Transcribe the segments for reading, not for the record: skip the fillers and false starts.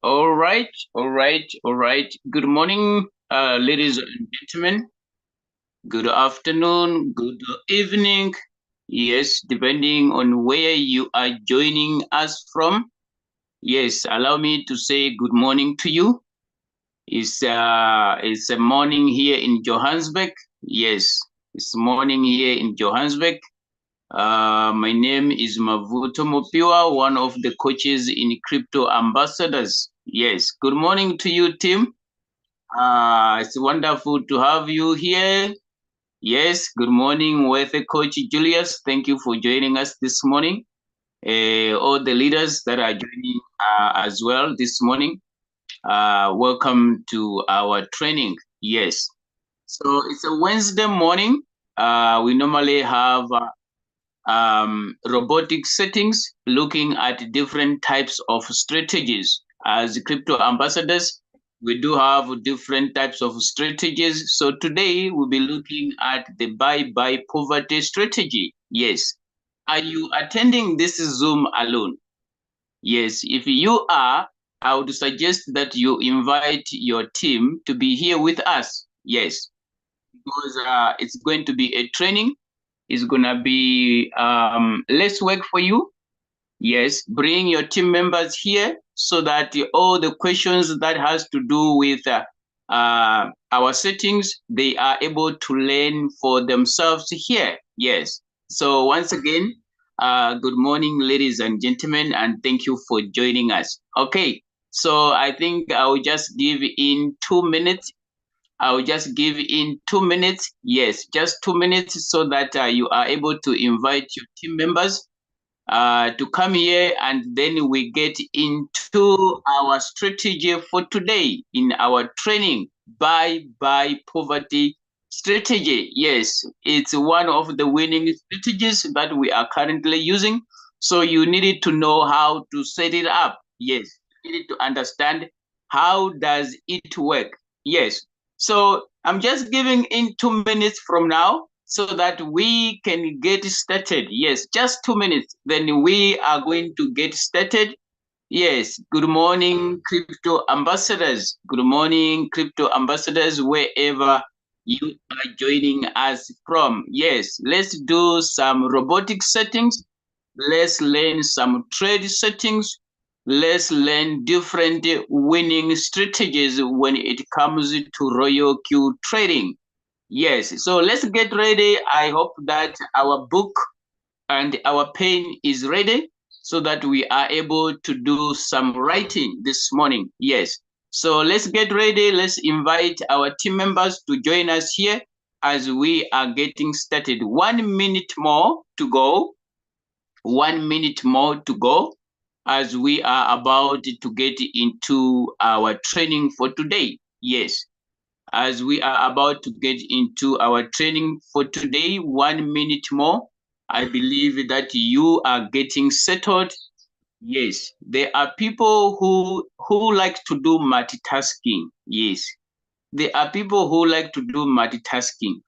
All right. Good morning, ladies and gentlemen. Good afternoon, good evening. Yes, depending on where you are joining us from. Yes, allow me to say good morning to you. It's a morning here in Johannesburg. Yes, it's morning here in Johannesburg. My name is Mavuto Mopiwa, one of the coaches in Crypto Ambassadors. Yes, good morning to you, Tim. It's wonderful to have you here. Yes, good morning, Weather Coach Julius. Thank you for joining us this morning. All the leaders that are joining as well this morning, welcome to our training. Yes, so it's a Wednesday morning. We normally have robotic settings, looking at different types of strategies. As crypto ambassadors, we do have different types of strategies. So today we'll be looking at the buy poverty strategy. Yes. Are you attending this Zoom alone? Yes. If you are, I would suggest that you invite your team to be here with us. Yes. Because it's going to be a training. It's gonna be less work for you. Yes, bring your team members here so that all the questions that has to do with our settings, they are able to learn for themselves here. Yes. So once again, good morning, ladies and gentlemen, and thank you for joining us. Okay. So I think I will just give in 2 minutes. I will just give in 2 minutes. Yes, just 2 minutes so that you are able to invite your team members to come here, and then we get into our strategy for today in our training by poverty strategy. Yes, it's one of the winning strategies that we are currently using. So you needed to know how to set it up. Yes, you needed to understand how does it work. Yes. So I'm just giving in 2 minutes from now so that we can get started. Yes, just 2 minutes. Then we are going to get started. Yes, good morning, crypto ambassadors. Good morning, crypto ambassadors, wherever you are joining us from. Yes, let's do some robotic settings. Let's learn some trade settings. Let's learn different winning strategies when it comes to Royal Q trading. Yes, so let's get ready. I hope that our book and our pen is ready so that we are able to do some writing this morning. Yes, so let's get ready. Let's invite our team members to join us here as we are getting started. 1 minute more to go. 1 minute more to go as we are about to get into our training for today. Yes, as we are about to get into our training for today. 1 minute more. I believe that you are getting settled. Yes, there are people who like to do multitasking. Yes, there are people who like to do multitasking.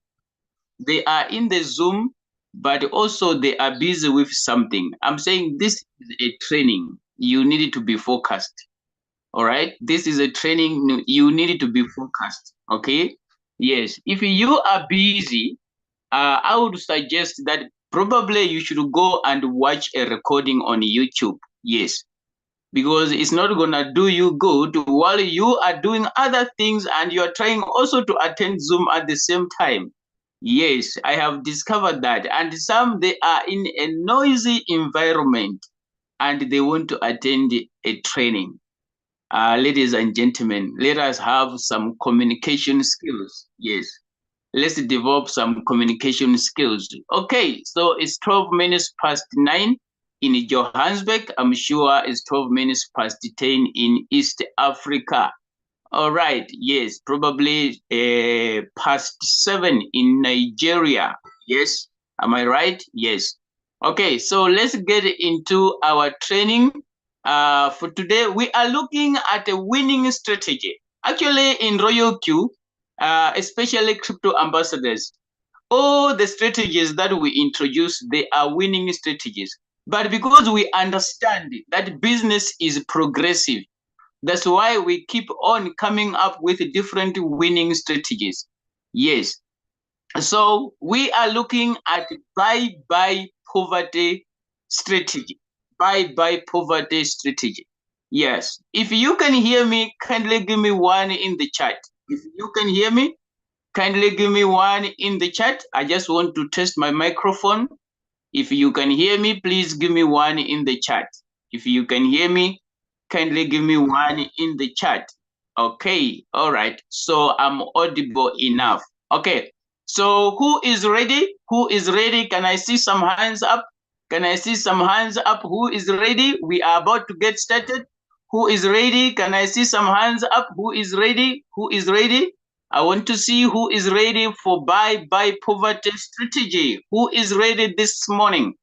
They are in the Zoom, but also they are busy with something. I'm saying this is a training. You need to be focused. All right, this is a training. You need to be focused. Okay. Yes, if you are busy, I would suggest that probably you should go and watch a recording on YouTube. Yes, because it's not gonna do you good while you are doing other things and you are trying also to attend Zoom at the same time. Yes, I have discovered that. And some, they are in a noisy environment and they want to attend a training. Ladies and gentlemen, let us have some communication skills. Yes, let's develop some communication skills. Okay, so it's 12 minutes past 9 in Johannesburg. I'm sure it's 12 minutes past 10 in East Africa. All right, yes, probably past 7 in Nigeria. Yes, am I right? Yes. Okay, so let's get into our training. For today, we are looking at a winning strategy. Actually, in Royal Q, especially crypto ambassadors, all the strategies that we introduce, they are winning strategies. But because we understand that business is progressive, That's why we keep on coming up with different winning strategies. Yes. So we are looking at buy poverty strategy. Buy poverty strategy. Yes. If you can hear me, kindly give me one in the chat. If you can hear me, kindly give me one in the chat. I just want to test my microphone. If you can hear me, please give me one in the chat. If you can hear me, kindly give me one in the chat. Okay, all right. So I'm audible enough. Okay, so who is ready? Who is ready? Can I see some hands up? Can I see some hands up? Who is ready? We are about to get started. Who is ready? Can I see some hands up? Who is ready? Who is ready? I want to see who is ready for buy poverty strategy. Who is ready this morning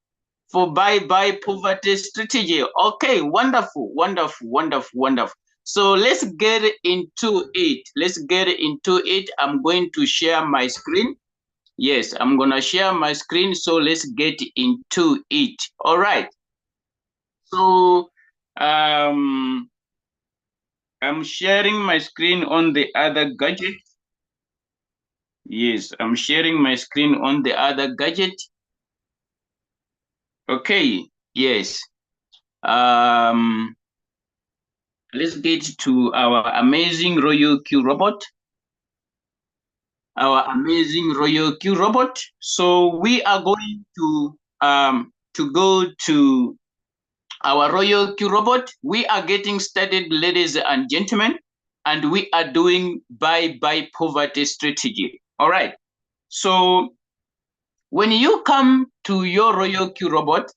for buy poverty strategy? Okay, wonderful, wonderful, wonderful, wonderful. So let's get into it. Let's get into it. I'm going to share my screen. Yes, I'm going to share my screen. So let's get into it. All right. So I'm sharing my screen on the other gadget. Yes, I'm sharing my screen on the other gadget. Okay, yes. Let's get to our amazing Royal Q robot. Our amazing Royal Q robot. So we are going to go to our Royal Q robot. We are getting started, ladies and gentlemen, and we are doing buy poverty strategy. All right. So when you come to your Royal Q robot,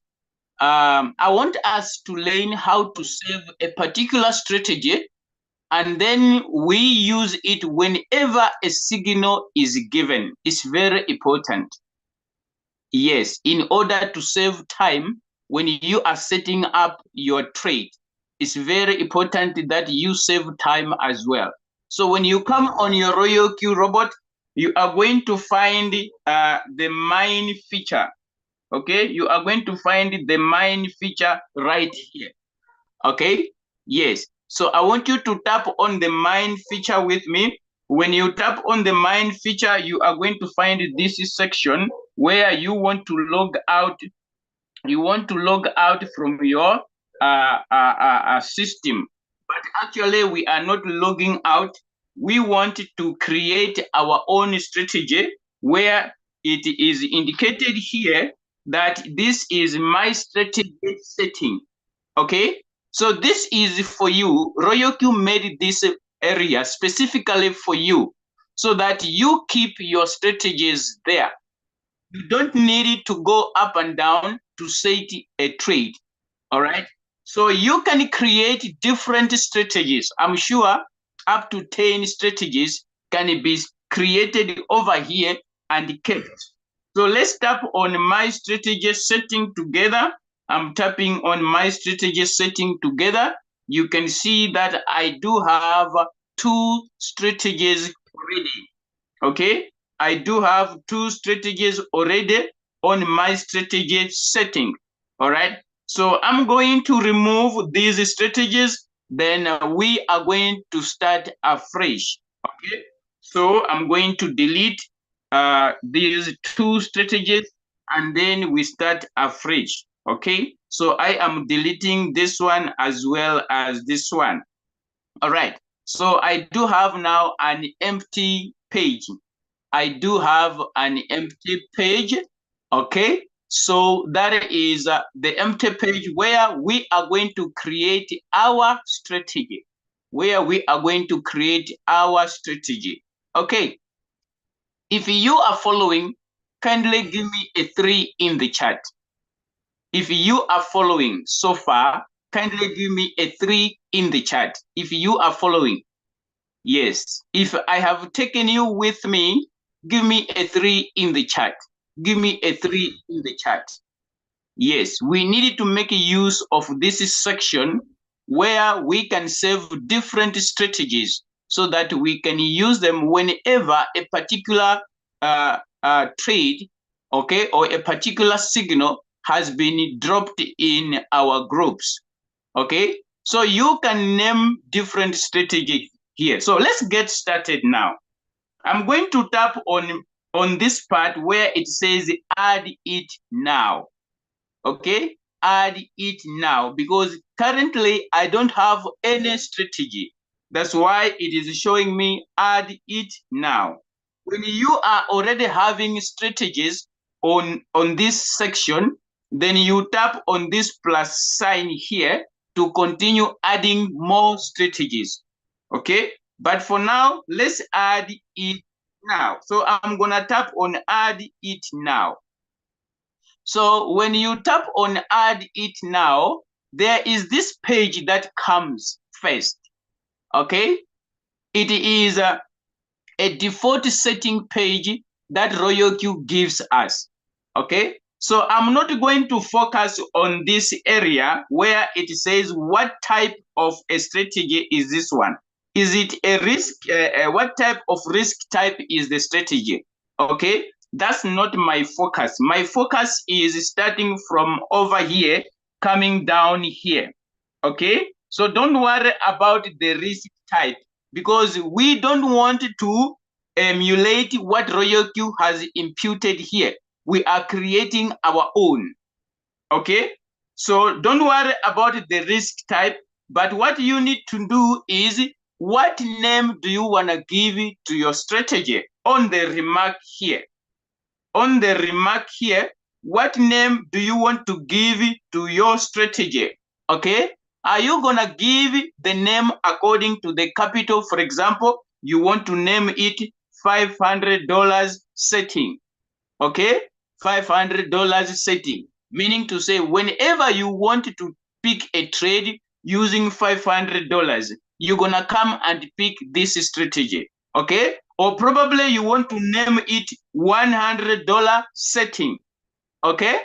I want us to learn how to save a particular strategy, and then we use it whenever a signal is given. It's very important. Yes, in order to save time when you are setting up your trade, it's very important that you save time as well. So when you come on your Royal Q robot, you are going to find the mine feature. Okay, you are going to find the mine feature right here. Okay, yes. So I want you to tap on the mine feature with me. When you tap on the mine feature, you are going to find this section where you want to log out. You want to log out from your system. But actually, we are not logging out. We want to create our own strategy where it is indicated here that this is my strategy setting. Okay, so this is for you. Royalq made this area specifically for you so that you keep your strategies there. You don't need to go up and down to set a trade. All right. So you can create different strategies. I'm sure up to 10 strategies can be created over here and kept. So let's tap on my strategy setting together. I'm tapping on my strategy setting together. You can see that I do have 2 strategies already. Okay, I do have 2 strategies already on my strategy setting. All right, so I'm going to remove these strategies, then we are going to start afresh. Okay, so I'm going to delete these 2 strategies and then we start afresh. Okay, so I am deleting this one as well as this one. All right, so I do have now an empty page. I do have an empty page. Okay, so that is the empty page where we are going to create our strategy. Where we are going to create our strategy. Okay, if you are following, kindly give me a 3 in the chat. If you are following so far, kindly give me a 3 in the chat. If you are following, yes. If I have taken you with me, give me a 3 in the chat. Give me a 3 in the chat. Yes, we need to make use of this section where we can save different strategies so that we can use them whenever a particular trade, okay, or a particular signal has been dropped in our groups. Okay, So you can name different strategy here. So let's get started now. I'm going to tap on this part where it says add it now. Okay, add it now, because currently I don't have any strategy. That's why it is showing me add it now. When you are already having strategies on this section, then you tap on this plus sign here to continue adding more strategies. Okay, but for now, let's add it now. So I'm gonna tap on add it now. So when you tap on add it now, there is this page that comes first. Okay, it is a default setting page that RoyalQ gives us. Okay, so I'm not going to focus on this area where it says what type of a strategy is this one. Is it a risk? What type of risk type is the strategy? Okay, that's not my focus. My focus is starting from over here, coming down here. Okay, so don't worry about the risk type, because we don't want to emulate what RoyalQ has imputed here. We are creating our own. Okay, so don't worry about the risk type, but what you need to do is, what name do you want to give to your strategy? On the remark here, on the remark here, what name do you want to give to your strategy? Okay, are you gonna give the name according to the capital? For example, you want to name it $500 setting. Okay, $500 setting, meaning to say whenever you want to pick a trade using $500, you're gonna come and pick this strategy. Okay, or probably you want to name it $100 setting. Okay,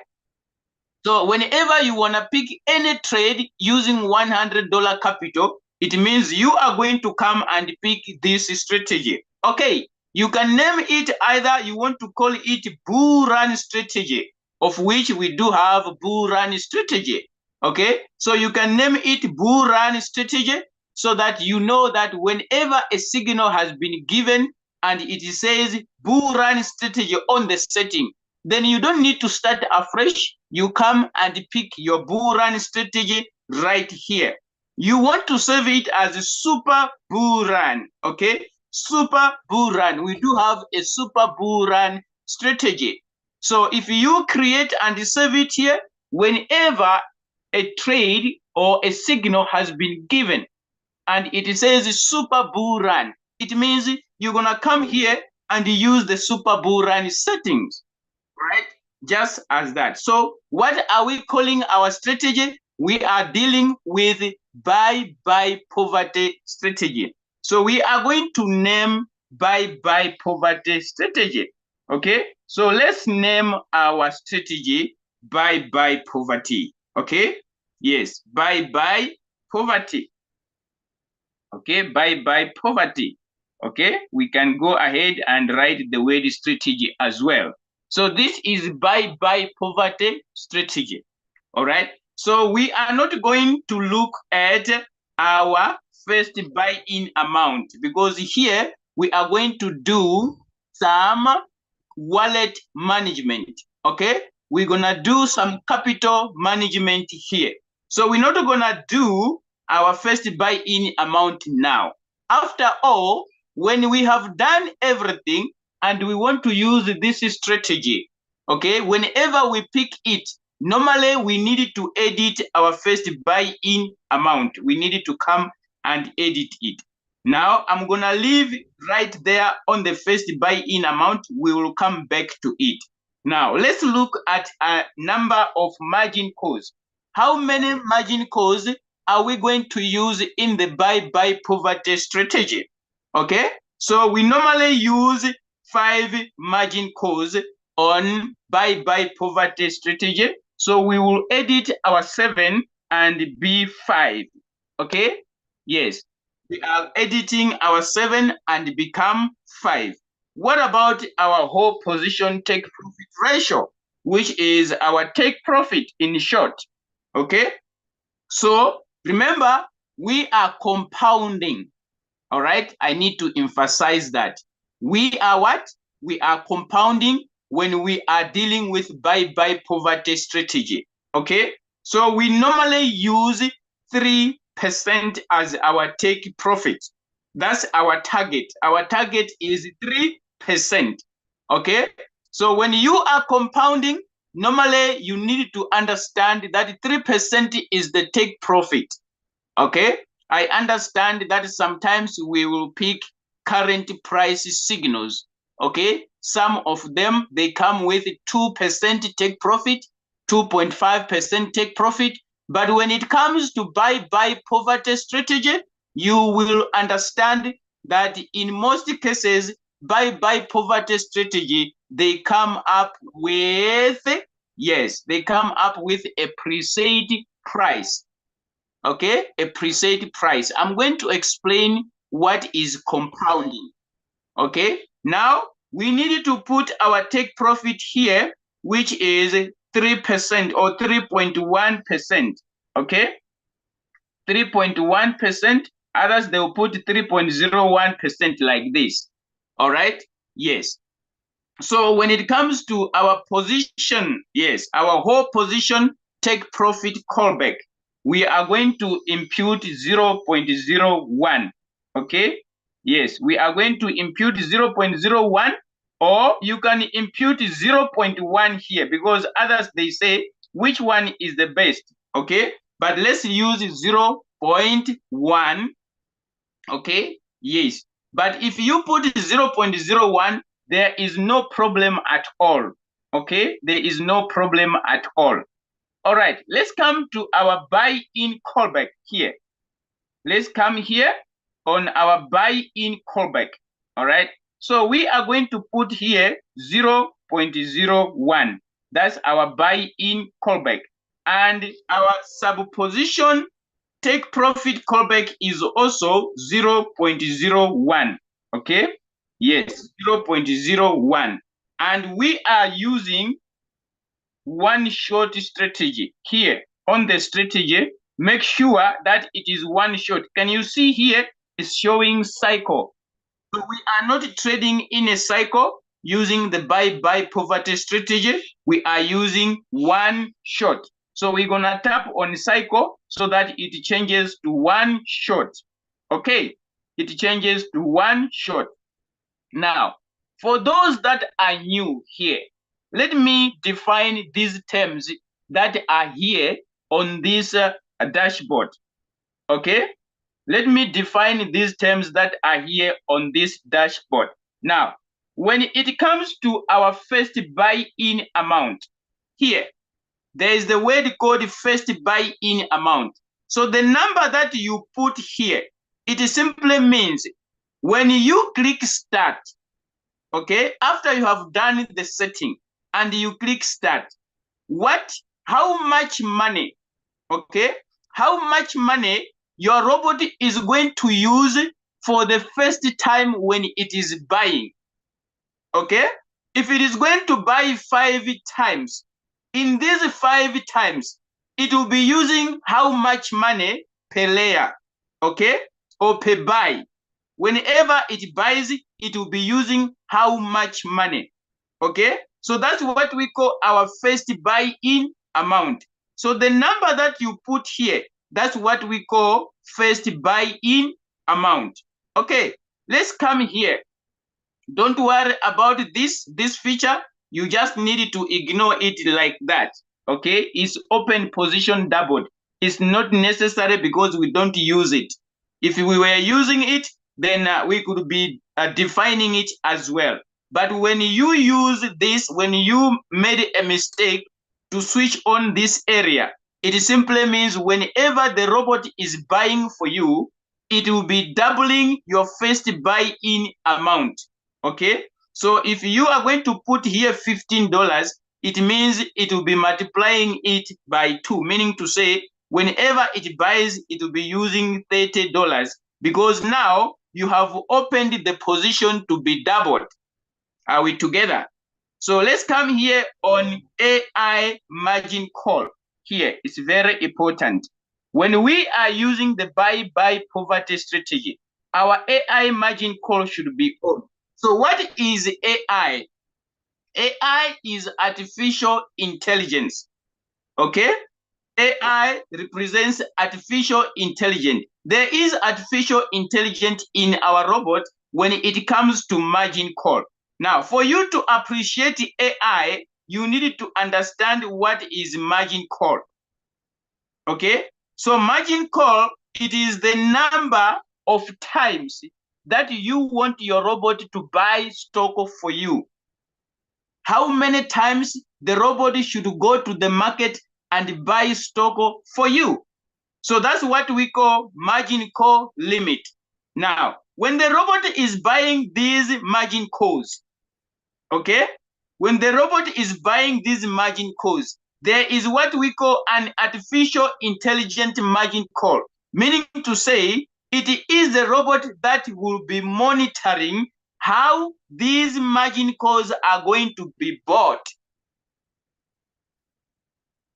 so whenever you want to pick any trade using $100 capital, it means you are going to come and pick this strategy. Okay, you can name it either you want to call it bull run strategy, of which we do have bull run strategy. Okay, so you can name it bull run strategy, so that you know that whenever a signal has been given and it says bull run strategy on the setting, then you don't need to start afresh. You come and pick your bull run strategy right here. You want to save it as a super bull run. Okay, super bull run. We do have a super bull run strategy. So if you create and save it here, whenever a trade or a signal has been given and it says super bull run, it means you're gonna come here and use the super bull run settings, right? Just as that. So what are we calling our strategy? We are dealing with buy poverty strategy. So we are going to name buy poverty strategy. Okay, so let's name our strategy buy poverty. Okay, yes, buy poverty. Okay, buy poverty. Okay, we can go ahead and write the word strategy as well. So this is buy poverty strategy. All right, so we are not going to look at our first buy-in amount, because here we are going to do some wallet management. Okay, we're gonna do some capital management here. So we're not gonna do our first buy-in amount now. After all, when we have done everything and we want to use this strategy, okay, whenever we pick it, normally we need to edit our first buy-in amount. We need to come and edit it. Now I'm gonna leave right there on the first buy-in amount. We will come back to it. Now let's look at a number of margin calls. How many margin calls are we going to use in the buy poverty strategy? Okay, so we normally use 5 margin calls on buy poverty strategy. So we will edit our 7 and be 5. Okay, yes, we are editing our 7 and become 5. What about our whole position take profit ratio, which is our take profit in short? Okay, so Remember, we are compounding. All right, I need to emphasize that. We are what? We are compounding when we are dealing with buy poverty strategy. Okay, so we normally use 3% as our take profit. That's our target. Our target is 3%. Okay, so when you are compounding, normally you need to understand that 3% is the take profit. Okay, I understand that sometimes we will pick current price signals. Okay, some of them, they come with 2% take profit, 2.5% take profit. But when it comes to buy poverty strategy, you will understand that in most cases, buy poverty strategy, they come up with, yes, they come up with a preset price. Okay, a preset price. I'm going to explain what is compounding. Okay, now we need to put our take profit here, which is 3% or 3.1%. Okay, 3.1%. Others, they will put 3.01% like this. All right, yes. So when it comes to our position, yes, our whole position take profit callback, we are going to impute 0.01. Okay, yes, we are going to impute 0.01, or you can impute 0.1 here, because others, they say which one is the best. Okay, but let's use 0.1. Okay, yes, but if you put 0.01, there is no problem at all. Okay, there is no problem at all. All right, let's come to our buy-in callback here. Let's come here on our buy-in callback. All right, so we are going to put here 0.01. That's our buy-in callback. And our subposition take profit callback is also 0.01. Okay, yes, 0.01. And we are using one short strategy here. On the strategy, make sure that it is one shot. Can you see here? It's showing cycle. So we are not trading in a cycle using the buy poverty strategy. We are using one shot. So we're gonna tap on cycle so that it changes to one shot. Okay, it changes to one shot. Now, for those that are new here, let me define these terms that are here on this dashboard. Okay, let me define these terms that are here on this dashboard. Now, when it comes to our first buy-in amount, here, there is the word called first buy-in amount. So the number that you put here, it simply means when you click start, okay, after you have done the setting and you click start, how much money, okay, how much money your robot is going to use for the first time when it is buying. Okay, if it is going to buy 5 times, in these 5 times, it will be using how much money per layer, okay, or per buy. Whenever it buys, it will be using how much money. Okay, so that's what we call our first buy-in amount. So the number that you put here, that's what we call first buy-in amount. Okay, let's come here. Don't worry about this feature. You just need to ignore it like that. Okay, it's open position doubled. It's not necessary because we don't use it. If we were using it, then we could be defining it as well. But when you use this, when you made a mistake to switch on this area, it simply means whenever the robot is buying for you, it will be doubling your first buy-in amount. Okay, so if you are going to put here $15, it means it will be multiplying it by 2, meaning to say whenever it buys, it will be using $30, because now you have opened the position to be doubled. Are we together? So let's come here on AI margin call. Here, it's very important. When we are using the buy poverty strategy, our AI margin call should be on. So what is AI? AI is artificial intelligence. Okay? AI represents artificial intelligence. There is artificial intelligence in our robot when it comes to margin call. Now, for you to appreciate AI, you need to understand what is margin call. Okay? So margin call, it is the number of times that you want your robot to buy stock for you. How many times the robot should go to the market and buy stock for you. So that's what we call margin call limit. Now, when the robot is buying these margin calls, okay? When the robot is buying these margin calls, there is what we call an artificial intelligent margin call, meaning to say it is the robot that will be monitoring how these margin calls are going to be bought.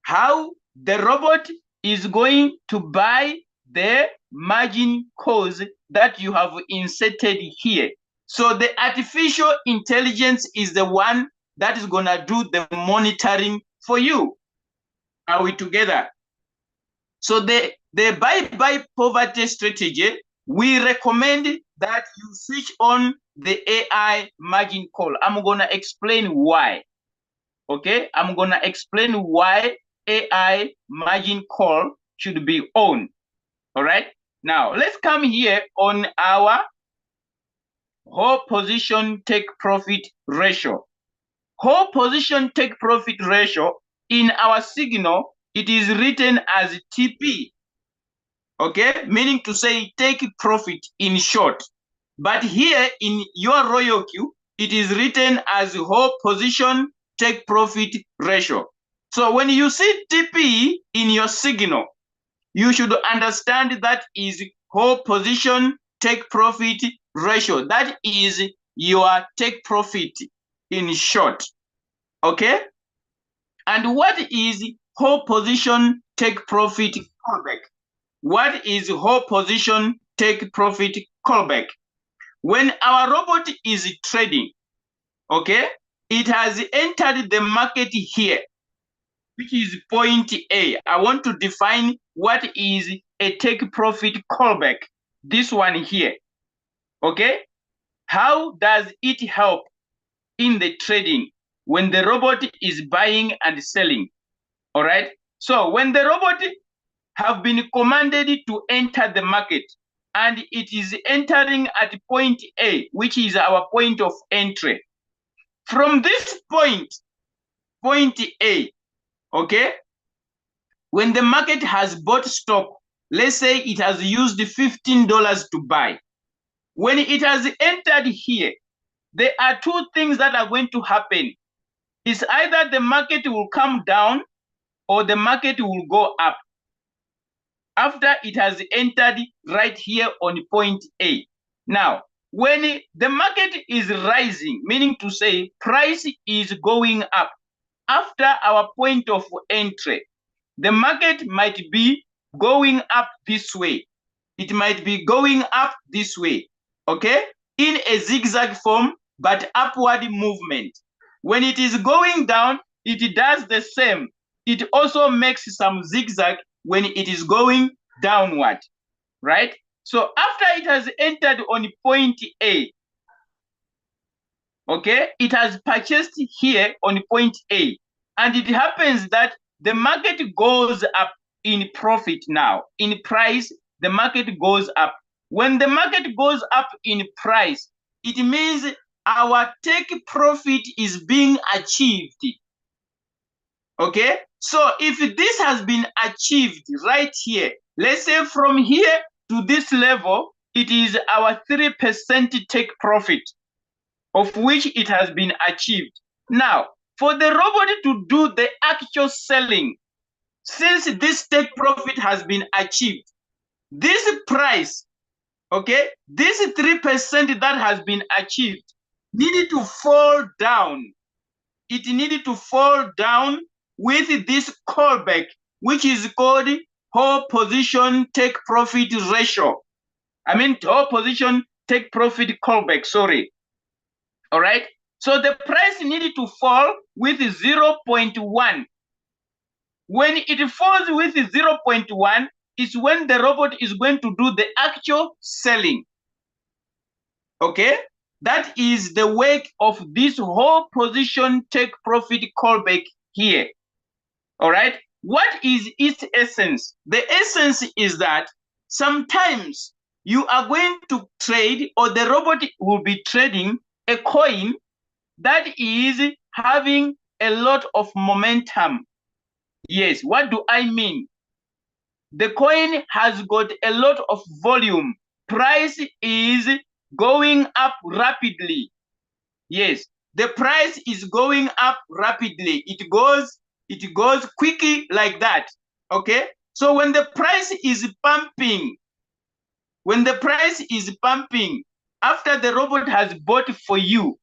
How the robot is going to buy the margin calls that you have inserted here. So the artificial intelligence is the one that is going to do the monitoring for you. Are we together? So the buy poverty strategy, we recommend that you switch on the AI margin call. I'm going to explain why. Okay, I'm going to explain why AI margin call should be on. All right, now let's come here on our whole position take profit ratio. Whole position take profit ratio in our signal, it is written as TP. Okay, meaning to say take profit in short. But here in your royal queue, it is written as whole position take profit ratio. So when you see TP in your signal, you should understand that is whole position take profit ratio. That is your take profit in short. Okay? And what is whole position take profit callback? What is whole position take profit callback? When our robot is trading, okay, it has entered the market here, which is point A. I want to define what is a take profit callback. This one here, okay? How does it help in the trading when the robot is buying and selling? All right. So when the robot have been commanded to enter the market and it is entering at point A, which is our point of entry. From this point A, okay, when the market has bought stock, let's say it has used $15 to buy. When it has entered here, there are two things that are going to happen. It's either the market will come down or the market will go up after it has entered right here on point A. Now, when the market is rising, meaning to say price is going up after our point of entry, the market might be going up this way. It might be going up this way, okay? In a zigzag form, but upward movement. When it is going down, it does the same. It also makes some zigzag when it is going downward, right? So after it has entered on point A, okay, it has purchased here on point A, and it happens that the market goes up in profit now. In price, the market goes up. When the market goes up in price, it means our take profit is being achieved. Okay, so if this has been achieved right here, let's say from here to this level, it is our 3% take profit, of which it has been achieved. Now, for the robot to do the actual selling, since this take profit has been achieved, this price, okay, this 3% that has been achieved needed to fall down. It needed to fall down with this callback, which is called whole position take profit ratio. I mean, whole position take profit callback, sorry. All right. So the price needed to fall with 0.1. When it falls with 0.1 is when the robot is going to do the actual selling. Okay. That is the work of this whole position take profit callback here. All right. What is its essence? The essence is that sometimes you are going to trade, or the robot will be trading a coin that is having a lot of momentum. Yes, what do I mean? The coin has got a lot of volume. Price is going up rapidly. Yes, the price is going up rapidly. It goes quickly like that. Okay? So when the price is pumping, after the robot has bought for you,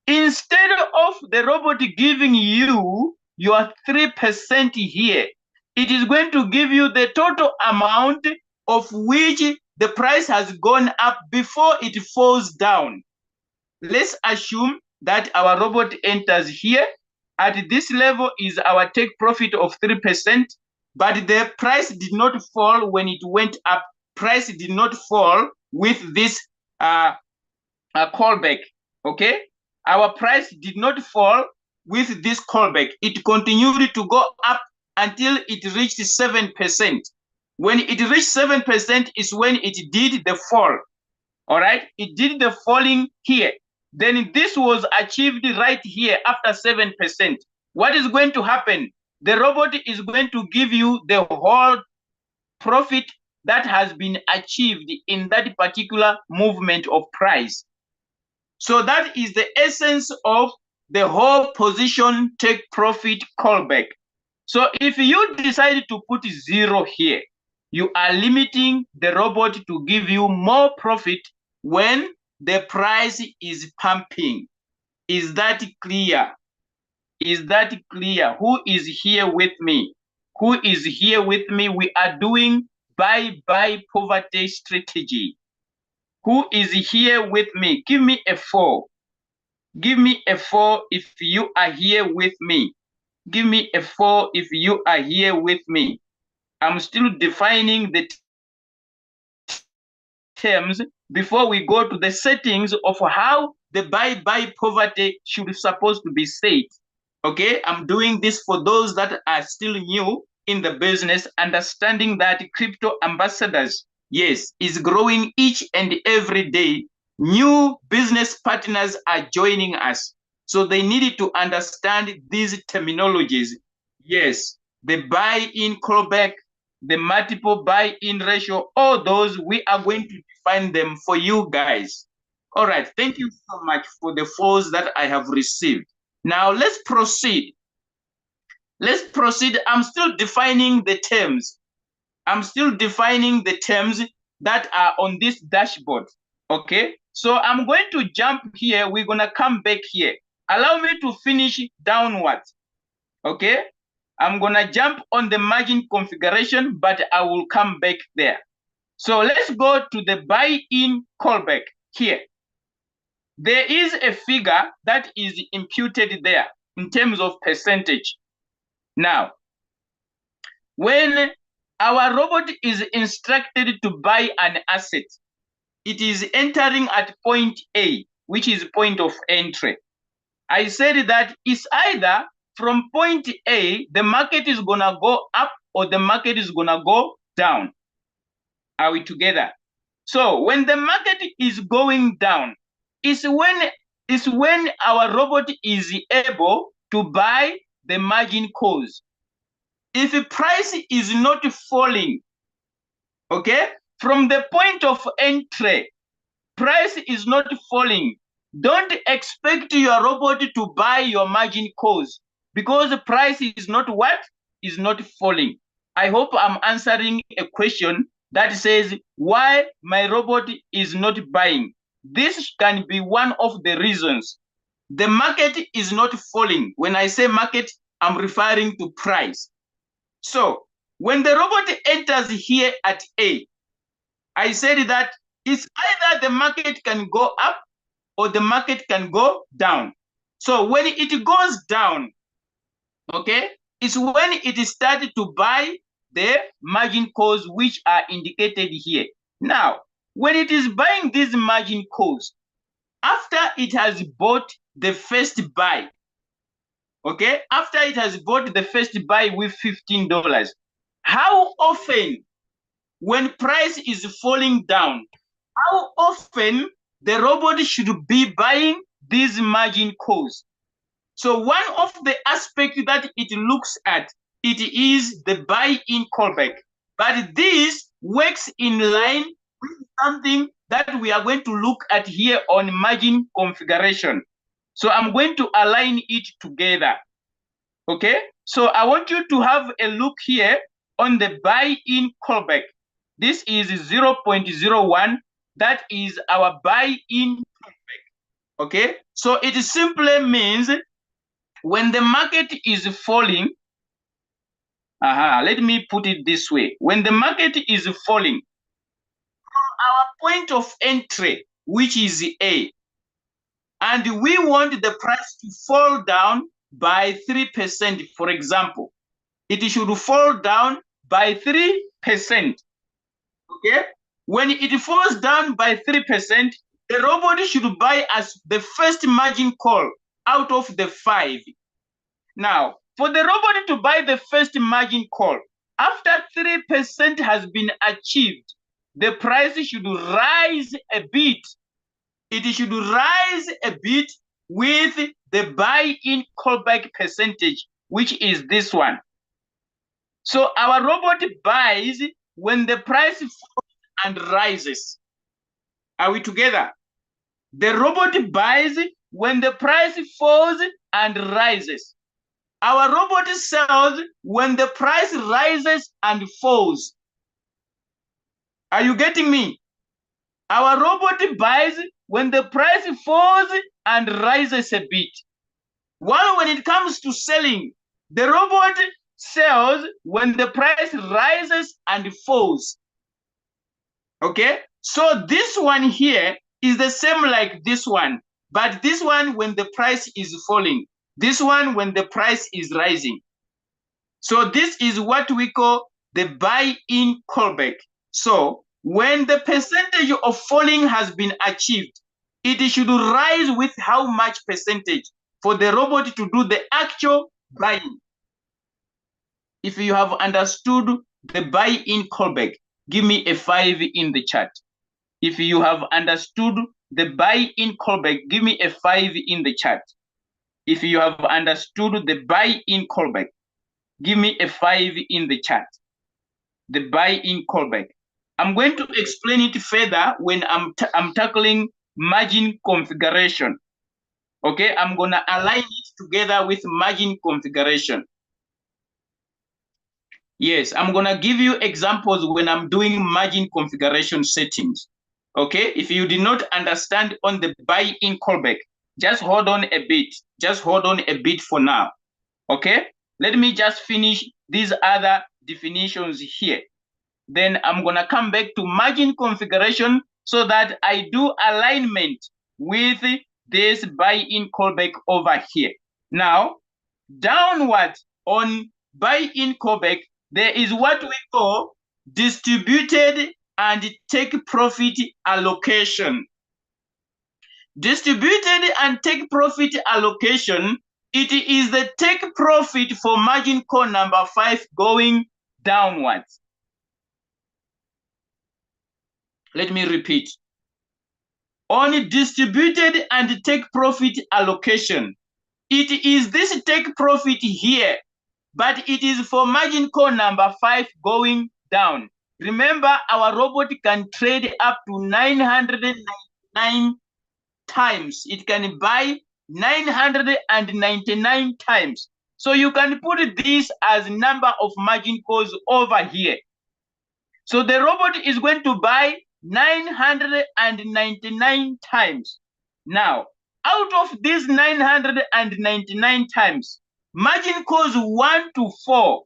instead of the robot giving you your 3% here, it is going to give you the total amount of which the price has gone up before it falls down. Let's assume that our robot enters here. At this level is our take profit of 3%, but the price did not fall when it went up. Price did not fall with this callback. Okay, our price did not fall with this callback. It continued to go up until it reached 7%. When it reached 7% is when it did the fall. All right, it did the falling here. Then this was achieved right here after 7%. What is going to happen? The robot is going to give you the whole profit that has been achieved in that particular movement of price. So that is the essence of the whole position take profit callback. So if you decide to put 0 here, you are limiting the robot to give you more profit when the price is pumping. Is that clear? Is that clear? Who is here with me? Who is here with me? We are doing buy poverty strategy. Who is here with me? Give me a 4. Give me a 4 if you are here with me. Give me a 4 if you are here with me. I'm still defining the terms before we go to the settings of how the buy poverty should supposed to be said. Okay, I'm doing this for those that are still new in the business, understanding that crypto ambassadors, yes, is growing each and every day. New business partners are joining us. So they needed to understand these terminologies. Yes, the buy-in callback, the multiple buy-in ratio, all those, we are going to define them for you guys. All right, thank you so much for the fours that I have received. Now let's proceed. Let's proceed. I'm still defining the terms. I'm still defining the terms that are on this dashboard. Okay, so I'm going to jump here. We're going to come back here. Allow me to finish downwards. Okay, I'm going to jump on the margin configuration, but I will come back there. So let's go to the buy-in callback here. There is a figure that is imputed there in terms of percentage. Now, when our robot is instructed to buy an asset, it is entering at point A, which is point of entry. I said that it's either from point A, the market is going to go up or the market is going to go down. Are we together? So when the market is going down, it's when our robot is able to buy the margin calls. If the price is not falling, okay, from the point of entry, price is not falling, don't expect your robot to buy your margin calls because the price is not what? Is not falling. I hope I'm answering a question that says why my robot is not buying. This can be one of the reasons. The market is not falling. When I say market, I'm referring to price. So When the robot enters here at A, I said that it's either the market can go up or the market can go down. So when it goes down, okay, it's when it started to buy the margin calls which are indicated here. Now, when it is buying these margin calls, after it has bought the first buy, okay, after it has bought the first buy with $15, how often when price is falling down, how often the robot should be buying these margin calls? So one of the aspects that it looks at, it is the buy-in callback. But this works in line with something that we are going to look at here on margin configuration. So I'm going to align it together. Okay, so I want you to have a look here on the buy-in callback. This is 0.01. That is our buy-in callback. Okay, so it simply means when the market is falling, let me put it this way. When the market is falling, from our point of entry, which is A, and we want the price to fall down by 3%, for example, it should fall down by 3%. Okay? When it falls down by 3%, the robot should buy as the first margin call out of the 5. Now, for the robot to buy the first margin call, after 3% has been achieved, the price should rise a bit. It should rise a bit with the buy-in callback percentage, which is this one. So our robot buys when the price falls and rises. Are we together? The robot buys when the price falls and rises. Our robot sells when the price rises and falls. Are you getting me? Our robot buys when the price falls and rises a bit. While when it comes to selling, the robot sells when the price rises and falls. Okay? So this one here is the same like this one, but this one when the price is falling, this one when the price is rising. So this is what we call the buy-in callback. So when the percentage of falling has been achieved, it should rise with how much percentage for the robot to do the actual buying. If you have understood the buy-in callback, give me a 5 in the chat. If you have understood the buy-in callback, give me a 5 in the chat. If you have understood the buy-in callback, give me a 5 in the chat. The buy-in callback. I'm going to explain it further when I'm tackling margin configuration. Okay, I'm gonna align it together with margin configuration. Yes, I'm gonna give you examples when I'm doing margin configuration settings. Okay, if you did not understand on the buy-in callback, just hold on a bit. Just hold on a bit for now. Okay, let me just finish these other definitions here. Then I'm gonna come back to margin configuration so that I do alignment with this buy-in callback over here. Now, downward on buy-in callback, there is what we call distributed and take profit allocation. Distributed and take profit allocation, it is the take profit for margin call number 5 going downwards. Let me repeat. On distributed and take profit allocation, it is this take profit here, but it is for margin call number 5 going down. Remember, our robot can trade up to 999 times. It can buy 999 times. So you can put this as number of margin calls over here. So the robot is going to buy 999 times. Now, out of these 999 times, margin calls 1 to 4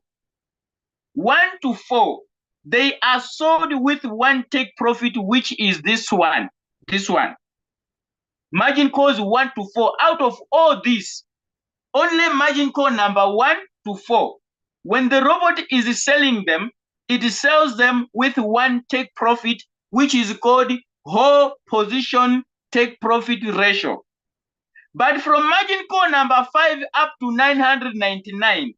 1 to 4, they are sold with one take profit, which is this one. Margin calls 1 to 4. Out of all these, only margin call number 1 to 4. When the robot is selling them, it sells them with one take profit, which is called whole position take profit ratio. But from margin call number 5 up to 999,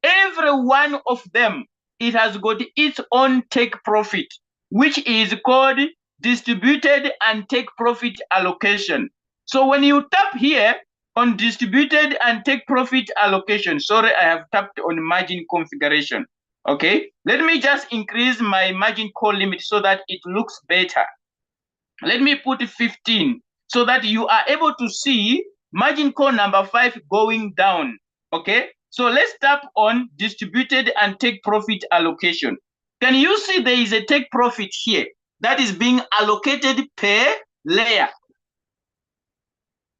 every one of them, it has got its own take profit, which is called distributed and take profit allocation. So when you tap here on distributed and take profit allocation, sorry, I have tapped on margin configuration. Okay, let me just increase my margin call limit so that it looks better. Let me put 15 so that you are able to see margin call number 5 going down. Okay, so let's tap on distributed and take profit allocation. Can you see there is a take profit here that is being allocated per layer?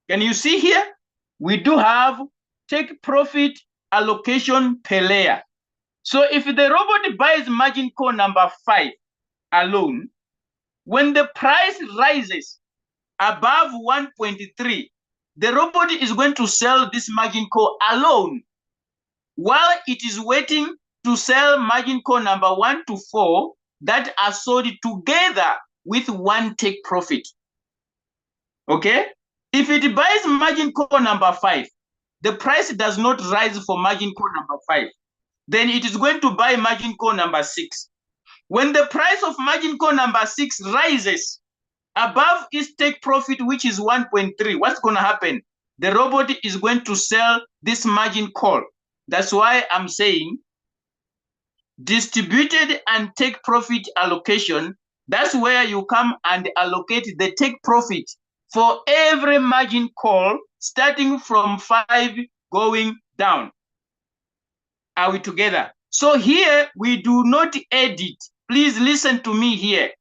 Can you see here? We do have take profit allocation per layer. So if the robot buys margin call number 5 alone, when the price rises above 1.3, the robot is going to sell this margin call alone, while it is waiting to sell margin call number 1 to 4 that are sold together with one take profit. Okay? If it buys margin call number 5, the price does not rise for margin call number 5, then it is going to buy margin call number 6. When the price of margin call number 6 rises above its take profit, which is 1.3, what's going to happen? The robot is going to sell this margin call. That's why I'm saying distributed and take profit allocation. That's where you come and allocate the take profit for every margin call starting from 5 going down. Are we together? So here we do not edit. Please listen to me here.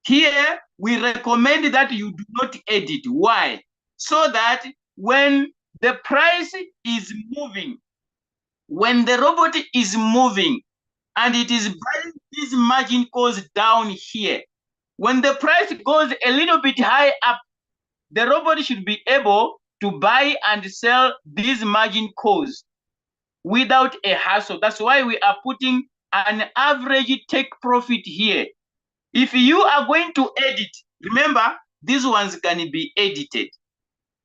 Here we recommend that you do not edit. Why? So that when the price is moving, when the robot is moving and it is buying these margin calls down here, when the price goes a little bit high up, the robot should be able to buy and sell these margin calls without a hassle. That's why we are putting an average take profit here. If you are going to edit, remember, these ones can be edited.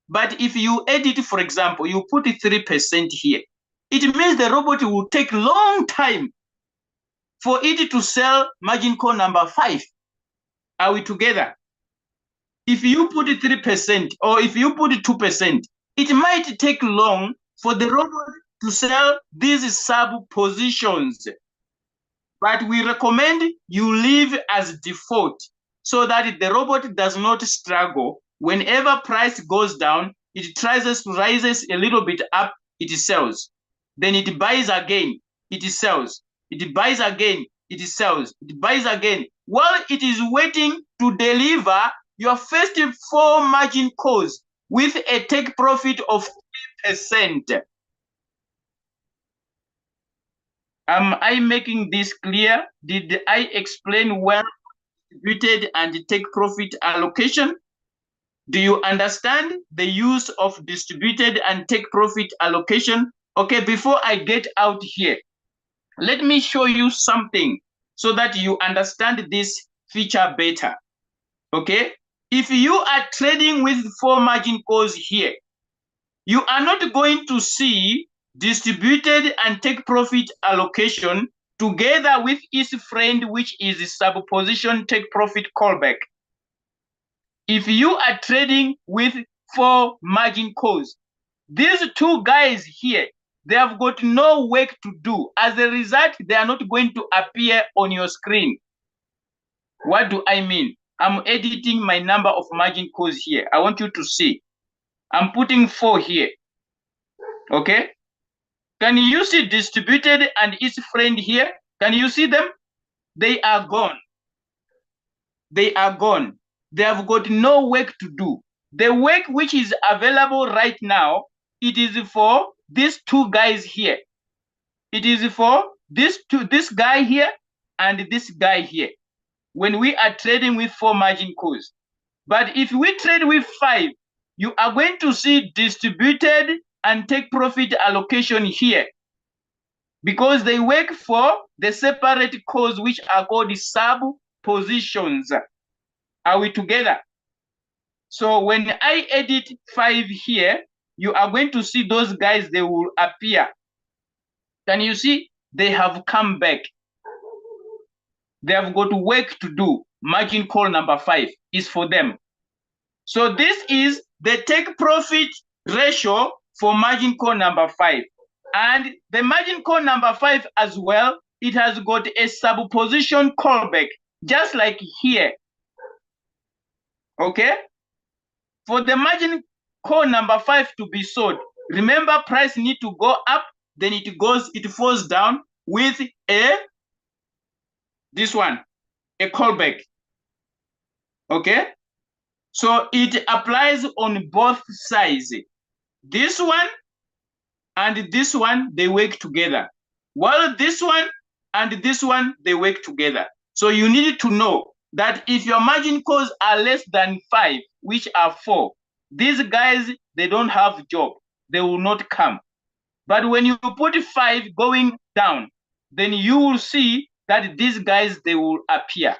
But if you edit, for example, you put 3% here, it means the robot will take long time for it to sell margin call number 5. Are we together? If you put 3% or if you put 2%, it might take long for the robot to sell these sub positions. But we recommend you leave as default so that the robot does not struggle. Whenever price goes down, it tries to rise a little bit up, it sells. Then it buys again, it sells. It buys again, it sells. It buys again. While it is waiting to deliver your first 4 margin calls with a take profit of 3%. Am I making this clear? Did I explain well distributed and take profit allocation? Do you understand the use of distributed and take profit allocation? Okay, before I get out here, let me show you something so that you understand this feature better. Okay, if you are trading with 4 margin calls here, you are not going to see distributed and take profit allocation together with its friend, which is subposition take profit callback. If you are trading with 4 margin calls, these 2 guys here, they have got no work to do. As a result, they are not going to appear on your screen. What do I mean? I'm editing my number of margin calls here. I want you to see. I'm putting 4 here. Okay? Can you see distributed and its friend here? Can you see them? They are gone. They are gone. They have got no work to do. The work which is available right now, it is for these 2 guys here. It is for this guy here and this guy here when we are trading with 4 margin calls. But if we trade with 5, you are going to see distributed and take profit allocation here, because they work for the separate calls which are called sub positions. Are we together? So when I edit 5 here, you are going to see those guys, they will appear. Can you see? They have come back. They have got work to do. Margin call number 5 is for them. So this is the take profit ratio for margin call number 5. And the margin call number 5 as well, it has got a subposition callback, just like here. Okay? For the margin call number 5 to be sold, remember price need to go up, then it falls down with this one, a callback. Okay? So it applies on both sides. This one and this one, they work together. While this one and this one, they work together. So you need to know that if your margin calls are less than 5, which are 4, these guys, they don't have job. They will not come. But when you put 5 going down, then you will see that these guys, they will appear.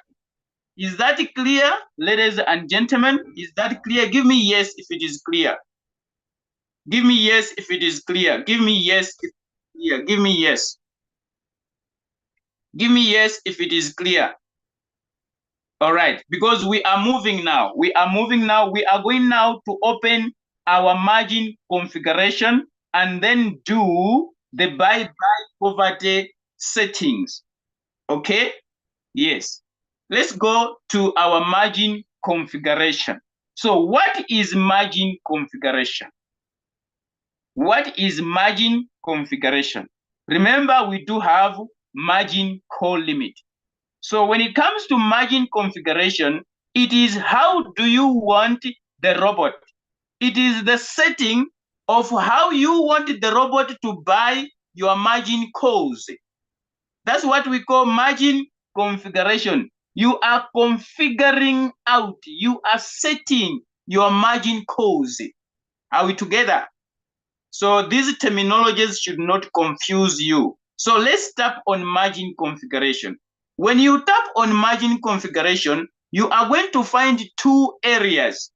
Is that clear, ladies and gentlemen? Is that clear? Give me yes if it is clear. Give me yes if it is clear. Give me yes if it is clear. Give me yes. Give me yes if it is clear. All right, because we are moving now. We are moving now. We are going now to open our margin configuration and then do the buy poverty settings. Okay? Yes. Let's go to our margin configuration. So what is margin configuration? What is margin configuration? Remember, we do have margin call limit. So when it comes to margin configuration, it is how do you want the robot? It is the setting of how you want the robot to buy your margin calls. That's what we call margin configuration. You are configuring out, you are setting your margin calls. Are we together? So these terminologies should not confuse you. So let's tap on margin configuration. When you tap on margin configuration, you are going to find 2 areas.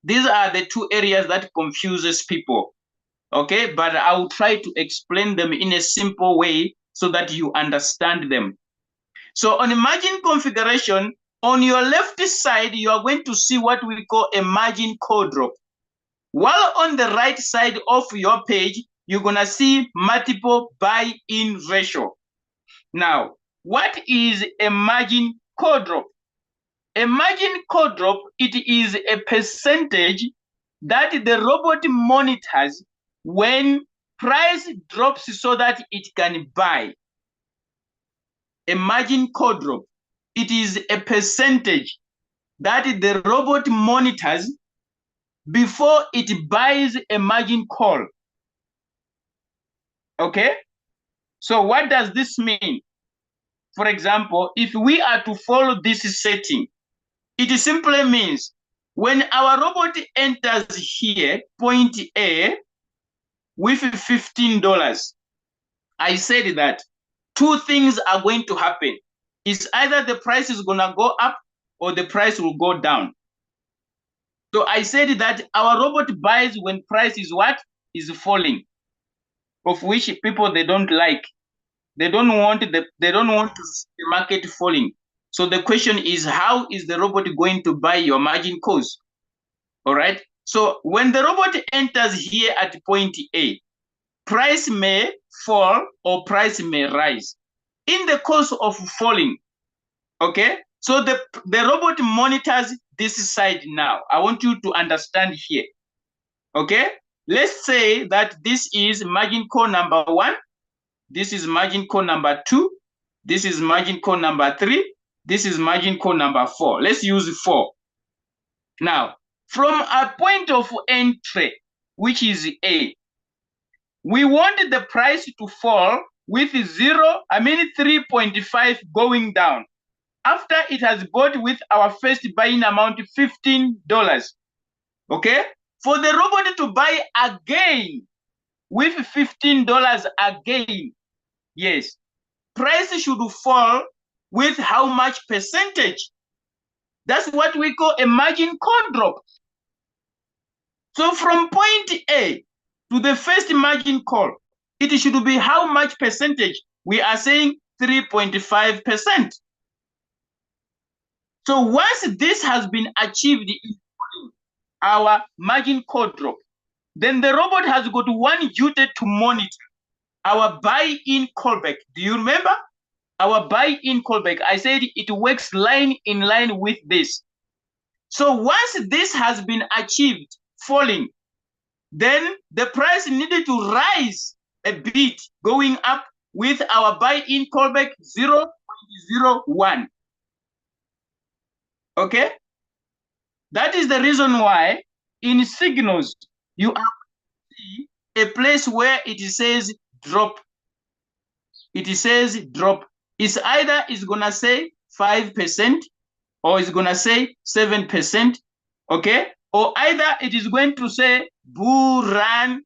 These are the 2 areas that confuses people. Okay, but I will try to explain them in a simple way so that you understand them. So on margin configuration, on your left side, you are going to see what we call a margin call drop. While on the right side of your page, you're going to see multiple buy-in ratio. Now, what is a margin call drop? A margin call drop, it is a percentage that the robot monitors when price drops so that it can buy. A margin call drop, it is a percentage that the robot monitors before it buys a margin call. Okay? So what does this mean? For example, if we are to follow this setting, it simply means when our robot enters here, point A, with $15, I said that 2 things are going to happen. It's either the price is going to go up or the price will go down. So I said that our robot buys when price is what? Is falling, of which people, they don't like. They don't want to see the market falling. So the question is, how is the robot going to buy your margin calls? All right. So when the robot enters here at point A, price may fall or price may rise. In the course of falling, okay, so the robot monitors this side now. I want you to understand here. Okay, let's say that this is margin call number 1. This is margin call number 2. This is margin call number 3. This is margin call number 4. Let's use 4. Now, from a point of entry, which is A, we want the price to fall with 3.5 going down. After it has bought with our first buying amount, $15. Okay? For the robot to buy again with $15 again, yes, price should fall with how much percentage? That's what we call a margin call drop. So from point A to the first margin call, it should be how much percentage? We are saying 3.5%. So once this has been achieved in our margin call drop, then the robot has got one duty to monitor our buy-in callback. Do you remember? Our buy-in callback, I said it works line in line with this. So once this has been achieved, falling, then the price needed to rise a bit, going up with our buy-in callback 0.01. Okay? That is the reason why in signals, you see a place where it says drop. It says drop. It's either it's gonna say 5% or it's gonna say 7%, okay? Or either it is going to say bull run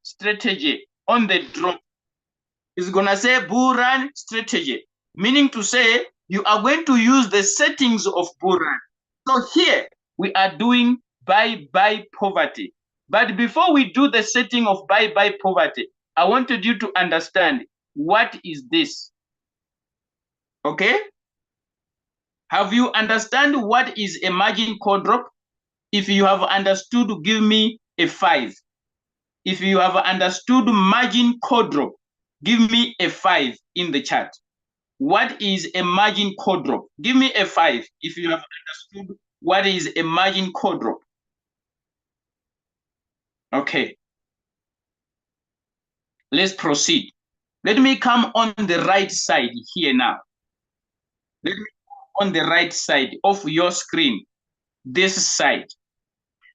strategy on the drop. It's gonna say bull run strategy, meaning to say you are going to use the settings of bull run. So here we are doing buy poverty. But before we do the setting of buy poverty, I wanted you to understand what is this. Okay? Have you understand what is a margin call drop? If you have understood, give me a 5. If you have understood margin call drop, give me a 5 in the chat. What is a margin call drop? Give me a 5 if you have understood what is a margin call drop. Okay. Let's proceed. Let me come on the right side here now. Let me come on the right side of your screen, this side.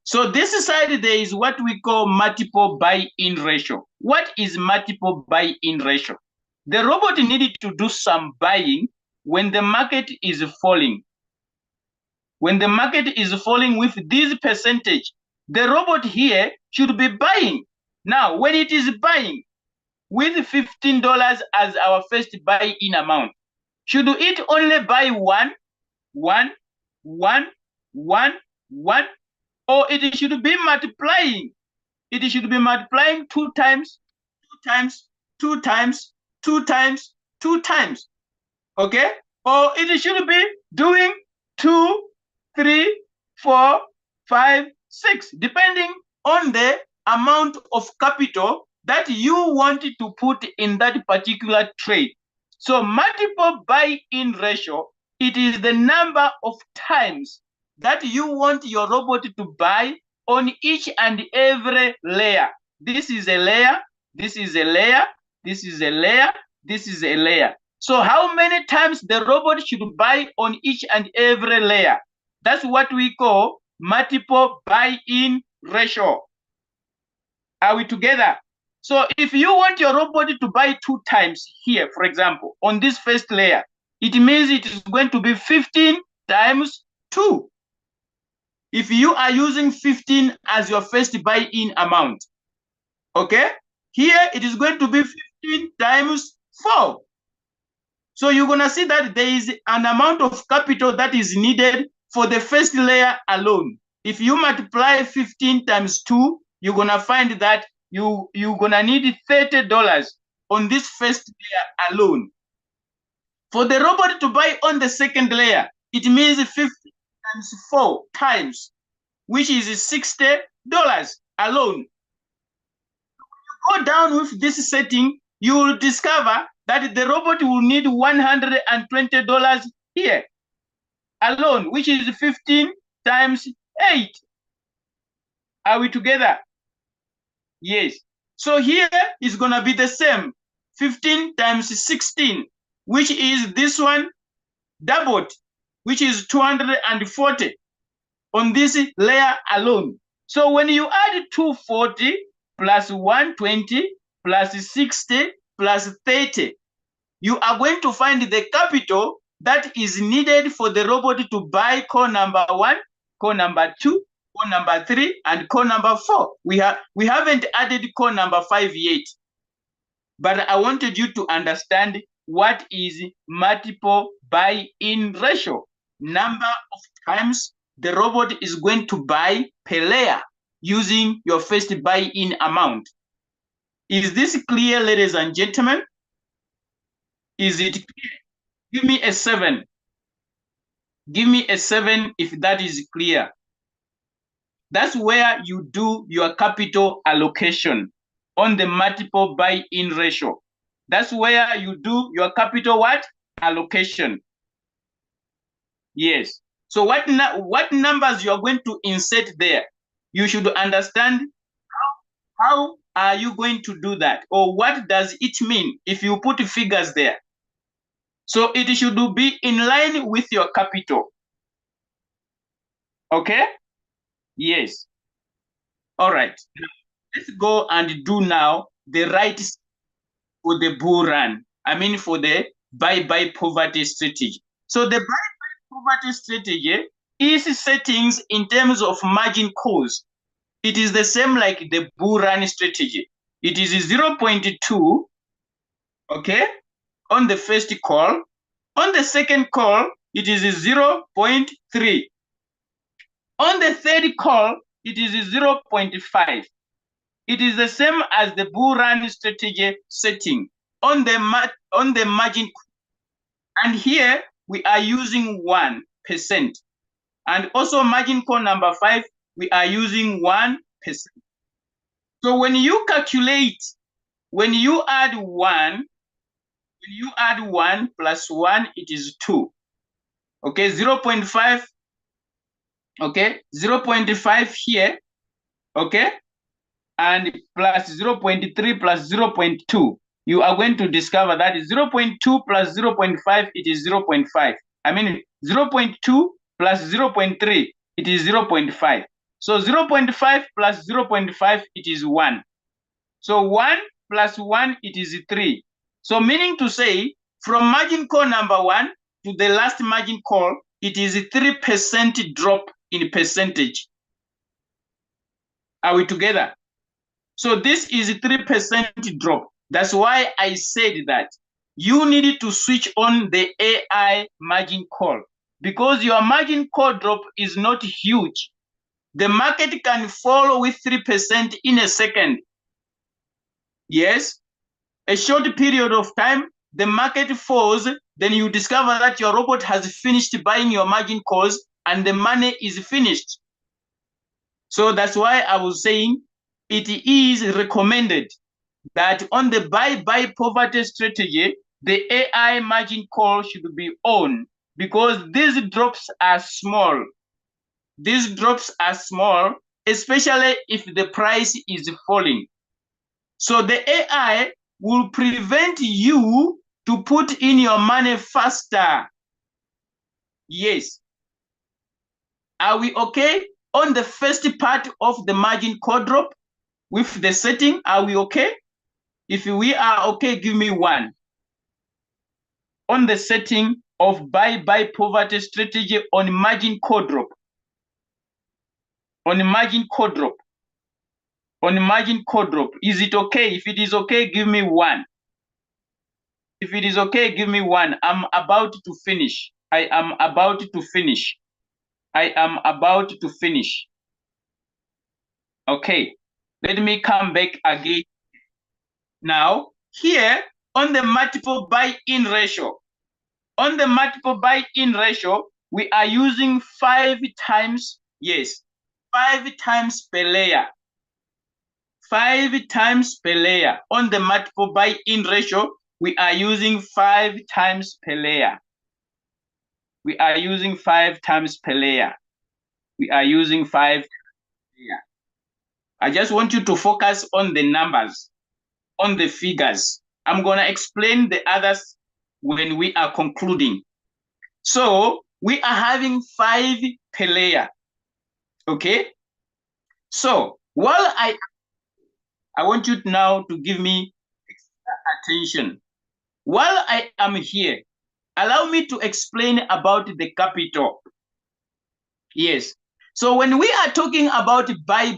So this side, there is what we call multiple buy-in ratio. What is multiple buy-in ratio? The robot needed to do some buying when the market is falling. When the market is falling with this percentage, the robot here should be buying. Now, when it is buying with $15 as our first buy-in amount, should it only buy one, or it should be multiplying? It should be multiplying 2 times, 2 times, 2 times, 2 times, 2 times. Okay? Or it should be doing 2, 3, 4, 5, 6, depending on the amount of capital that you wanted to put in that particular trade. So multiple buy-in ratio, it is the number of times that you want your robot to buy on each and every layer. This is a layer, this is a layer, this is a layer, this is a layer. So how many times the robot should buy on each and every layer? That's what we call multiple buy-in ratio. Are we together? So if you want your robot to buy 2 times here, for example, on this first layer, it means it is going to be 15 times 2. If you are using 15 as your first buy-in amount, okay? Here it is going to be 15 times 4. So you're going to see that there is an amount of capital that is needed for the first layer alone. If you multiply 15 times 2, you're going to find that you're going to need $30 on this first layer alone. For the robot to buy on the second layer, it means 50 times 4 times, which is $60 alone. Go down with this setting, you will discover that the robot will need $120 here alone, which is 15 times 8. Are we together? Yes. So here is going to be the same, 15 times 16, which is this one doubled, which is 240 on this layer alone. So when you add 240 plus 120 plus 60 plus 30. You are going to find the capital that is needed for the robot to buy core number 1, core number 2, core number 3, and core number 4. We haven't added core number 5 yet. But I wanted you to understand what is multiple buy-in ratio. Number of times the robot is going to buy per layer using your first buy-in amount. Is this clear, ladies and gentlemen? Is it clear? Give me a 7. Give me a 7 if that is clear. That's where you do your capital allocation on the multiple buy-in ratio. That's where you do your capital what? Allocation. Yes. So what numbers you are going to insert there? You should understand how are you going to do that, or what does it mean if you put figures there. So it should be in line with your capital. Okay? Yes. All right. Let's go and do now the right for the bull run. I mean for the buy poverty strategy. So the buy poverty strategy is settings in terms of margin calls. It is the same like the bull run strategy. It is 0.2, okay, on the first call. On the second call, it is 0.3. On the third call, it is 0.5. It is the same as the bull run strategy setting on the margin. And here we are using 1%. And also margin call number 5, we are using 1%. So when you calculate, when you add 1 plus 1, it is 2. Okay, 0.5. Okay, 0.5 here. Okay, and plus 0.3 plus 0.2. You are going to discover that is 0.2 plus 0.5, it is 0.5. I mean 0.2 plus 0.3, it is 0.5. So 0.5 plus 0.5, it is 1. So 1 plus 1, it is 3. So meaning to say, from margin call number 1 to the last margin call, it is a 3% drop in percentage. Are we together? So this is a 3% drop. That's why I said that you need to switch on the AI margin call, because your margin call drop is not huge. The market can fall with 3% in a second. Yes, a short period of time, the market falls, then you discover that your robot has finished buying your margin calls and the money is finished. So that's why I was saying it is recommended that on the buy poverty strategy, the AI margin call should be on, because these drops are small. These drops are small, especially if the price is falling. So the AI will prevent you to put in your money faster. Yes. Are we okay on the first part of the margin call drop with the setting? Are we okay? If we are okay, give me 1. On the setting of buy poverty strategy on margin call drop. On margin call drop. On margin call drop. Is it okay? If it is okay, give me 1. If it is okay, give me 1. I'm about to finish. I am about to finish. I am about to finish. Okay. Let me come back again. Now, here on the multiple buy-in ratio. On the multiple buy-in ratio, we are using 5 times, yes, 5 times per layer. 5 times per layer. On the multiple buy-in ratio, we are using 5 times per layer. We are using 5 times per layer. We are using 5 per layer. I just want you to focus on the numbers, on the figures. I'm going to explain the others when we are concluding. So we are having 5 per layer. Okay. So while I want you now to give me attention. While I am here, allow me to explain about the capital. Yes. So when we are talking about buy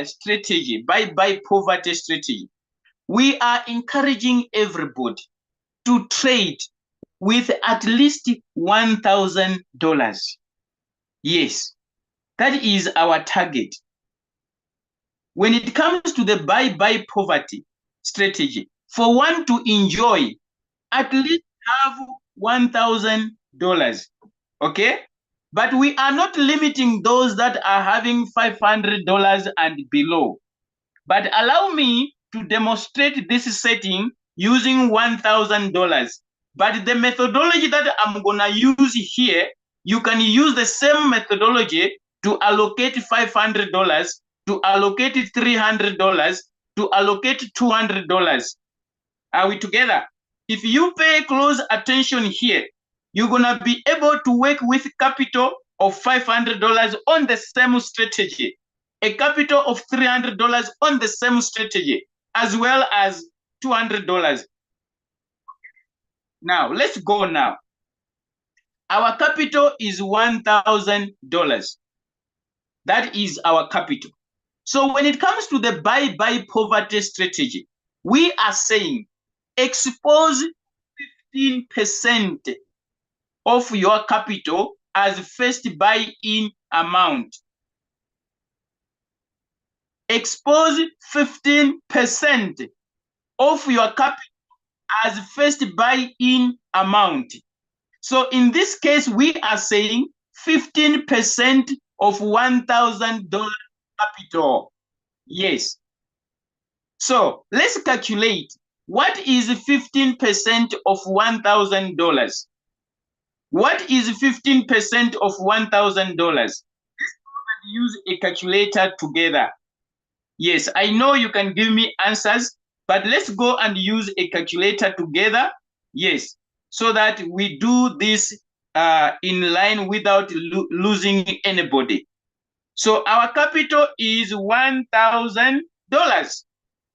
strategy, buy poverty strategy, we are encouraging everybody to trade with at least $1,000. Yes, that is our target. When it comes to the buy poverty strategy, for one to enjoy, at least have $1,000. Okay? But we are not limiting those that are having $500 and below. But allow me to demonstrate this setting using $1,000. But the methodology that I'm going to use here, you can use the same methodology to allocate $500, to allocate $300, to allocate $200. Are we together? If you pay close attention here, you're going to be able to work with capital of $500 on the same strategy, a capital of $300 on the same strategy, as well as $200. Now, let's go now. Our capital is $1,000. That is our capital. So when it comes to the buy poverty strategy, we are saying expose 15% of your capital as first buy-in amount. Expose 15% of your capital as first buy-in amount. So in this case, we are saying 15% of $1,000 capital. Yes. So let's calculate. What is 15% of $1,000? What is 15% of $1,000? Let's use a calculator together. Yes, I know you can give me answers, but let's go and use a calculator together. Yes, so that we do this in line without losing anybody. So our capital is $1,000.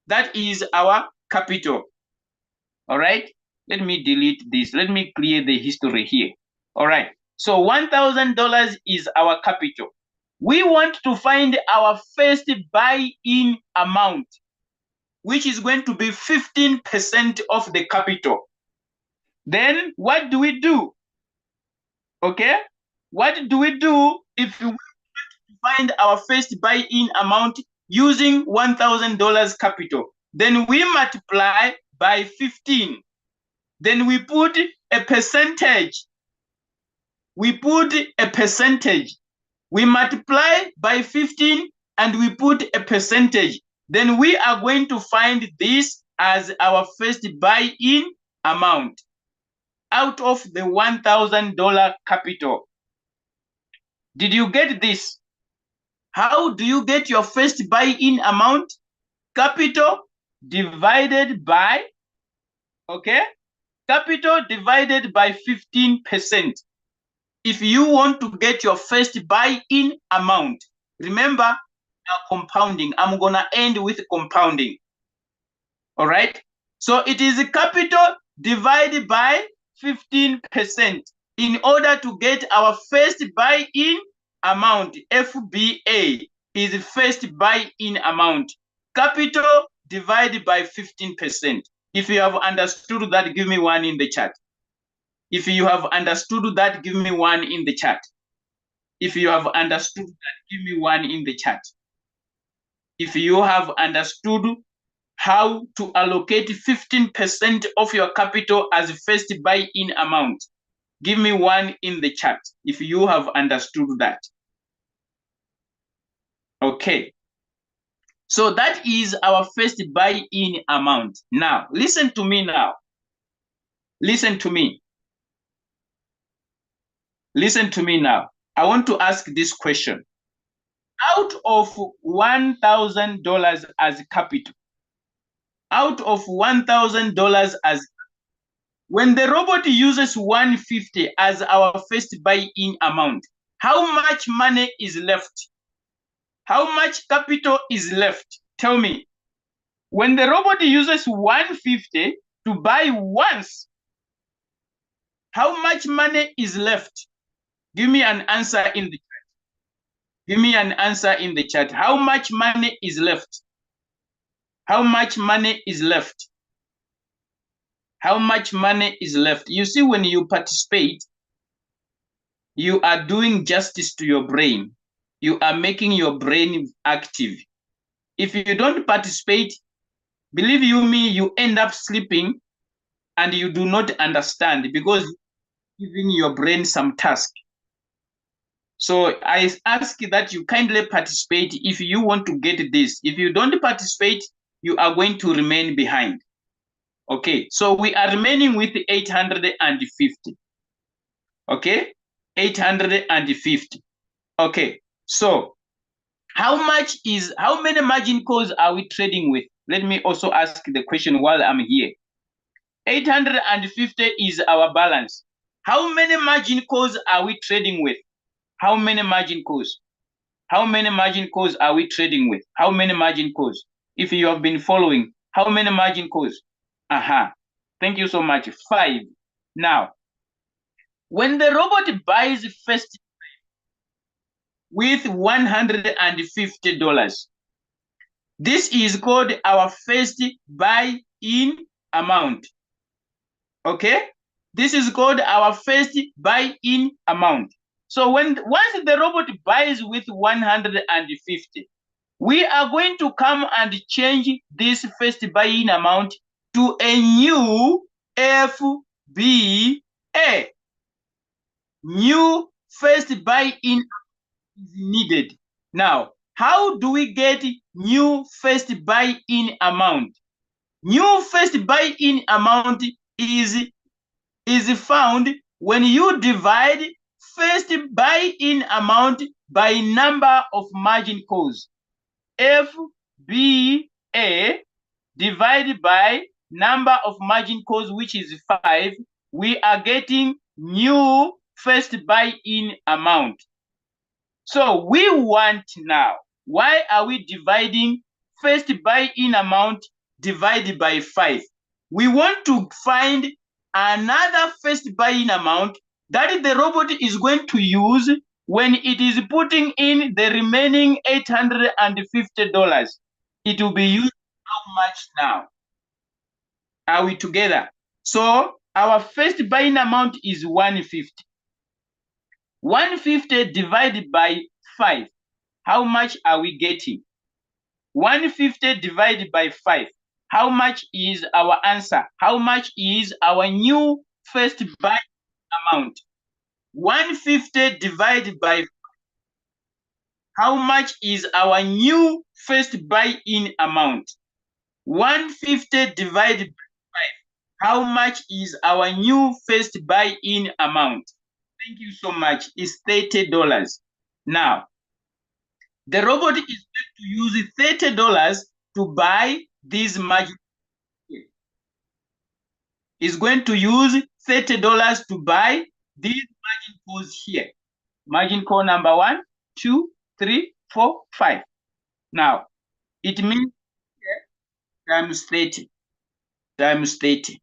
That is our capital. All right, let me delete this. Let me clear the history here. All right, so $1,000 is our capital. We want to find our first buy-in amount, which is going to be 15% of the capital. Then what do we do? Okay, what do we do if we want to find our first buy-in amount using $1,000 capital? Then we multiply by 15. Then we put a percentage. We put a percentage. We multiply by 15 and we put a percentage. Then we are going to find this as our first buy-in amount out of the $1,000 capital. Did you get this? How do you get your first buy-in amount? Capital divided by, okay? Capital divided by 15%. If you want to get your first buy-in amount, remember, compounding. I'm going to end with compounding. All right? So it is capital divided by 15% in order to get our first buy-in amount. FBA is first buy-in amount. Capital divided by 15%. If you have understood that, give me one in the chat. If you have understood that, give me one in the chat. If you have understood that, give me one in the chat. If you have understood how to allocate 15% of your capital as first buy-in amount, give me one in the chat if you have understood that. Okay. So that is our first buy-in amount. Now, listen to me now. Listen to me. Listen to me now. I want to ask this question. Out of $1,000 as capital, out of $1,000 as, when the robot uses 150 as our first buy-in amount, how much money is left? How much capital is left? Tell me. When the robot uses 150 to buy once, how much money is left? Give me an answer in the chat. Give me an answer in the chat. How much money is left? How much money is left? How much money is left? You see, when you participate, you are doing justice to your brain. You are making your brain active. If you don't participate, believe you me, you end up sleeping and you do not understand because giving your brain some task. So I ask that you kindly participate if you want to get this. If you don't participate, you are going to remain behind. Okay, so we are remaining with 850. Okay, 850. Okay, so how many margin calls are we trading with? Let me also ask the question while I'm here. 850 is our balance. How many margin calls are we trading with? How many margin calls? How many margin calls are we trading with? How many margin calls? If you have been following, how many margin calls? Thank you so much. 5. Now, when the robot buys first with $150, this is called our first buy-in amount. Okay? This is called our first buy-in amount. So once the robot buys with 150, we are going to come and change this first buy-in amount to a new FBA. New first buy-in is needed. Now, how do we get new first buy-in amount? New first buy-in amount is found when you divide first buy-in amount by number of margin calls. FBA divided by number of margin calls, which is 5, we are getting new first buy-in amount. So we want now, why are we dividing first buy-in amount divided by 5? We want to find another first buy-in amount that the robot is going to use when it is putting in the remaining $850. It will be used how much now? Are we together? So our first buy-in amount is 150. 150 divided by 5. How much are we getting? 150 divided by 5. How much is our answer? How much is our new first buy amount? 150 divided by 5. How much is our new first buy-in amount? 150 divided by 5. How much is our new first buy-in amount? Thank you so much. It's $30. Now, the robot is going to use $30 to buy these margin. Is going to use $30 to buy these margin calls here. Margin call number 1, 2, 3, 4, 5. Now, it means times 30, times 30,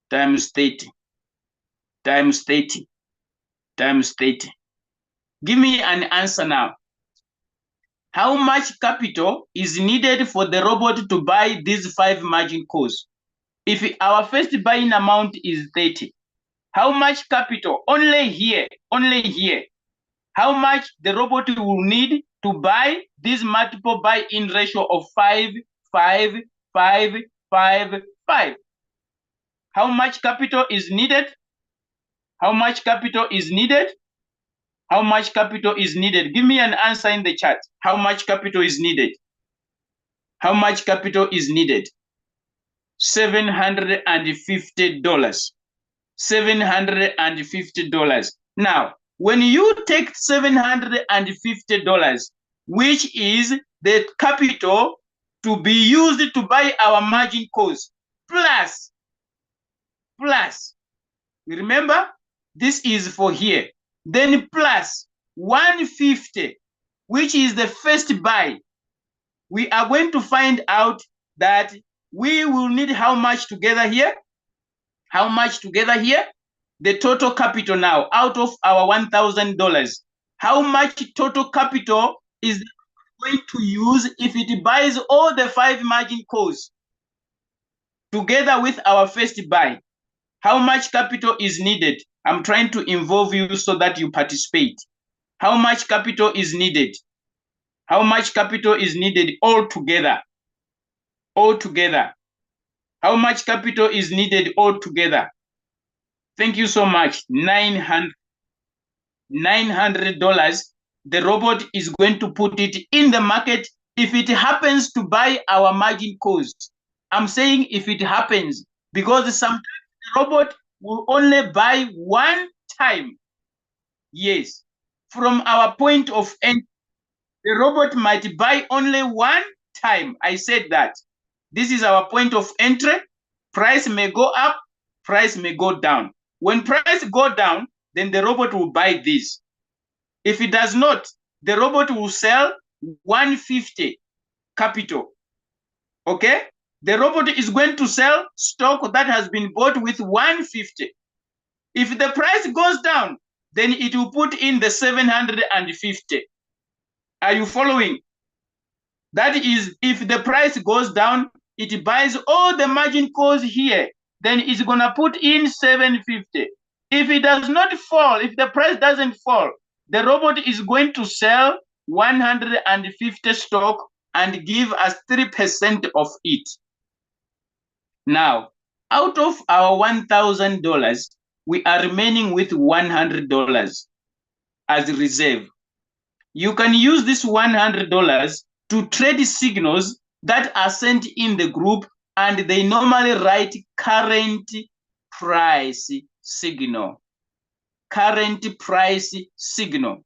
times 30, times 30, times 30. Give me an answer now. How much capital is needed for the robot to buy these 5 margin calls? If our first buying amount is 30, how much capital, only here, how much the robot will need to buy this multiple buy-in ratio of 5, 5, 5, 5, 5? How much capital is needed? How much capital is needed? How much capital is needed? Give me an answer in the chat. How much capital is needed? How much capital is needed? $750. $750. Now, when you take $750, which is the capital to be used to buy our margin calls, plus, remember, this is for here, then plus 150, which is the first buy, we are going to find out that we will need how much together here? How much together here? The total capital now out of our $1,000. How much total capital is going to use if it buys all the 5 margin calls together with our first buy? How much capital is needed? I'm trying to involve you so that you participate. How much capital is needed? How much capital is needed altogether? Altogether. How much capital is needed altogether? Thank you so much. $900. The robot is going to put it in the market if it happens to buy our margin calls. I'm saying if it happens, because sometimes the robot will only buy one time. Yes, from our point of entry, the robot might buy only one time. I said that. This is our point of entry. Price may go up, price may go down. When price go down, then the robot will buy this. If it does not, the robot will sell 150 capital. Okay? The robot is going to sell stock that has been bought with 150. If the price goes down, then it will put in the 750. Are you following? That is, if the price goes down, it buys all the margin calls here, then it's going to put in 750. If it does not fall, if the price doesn't fall, the robot is going to sell 150 stock and give us 3% of it. Now, out of our $1,000, we are remaining with $100 as reserve. You can use this $100 to trade signals that are sent in the group, and they normally write current price signal. Current price signal.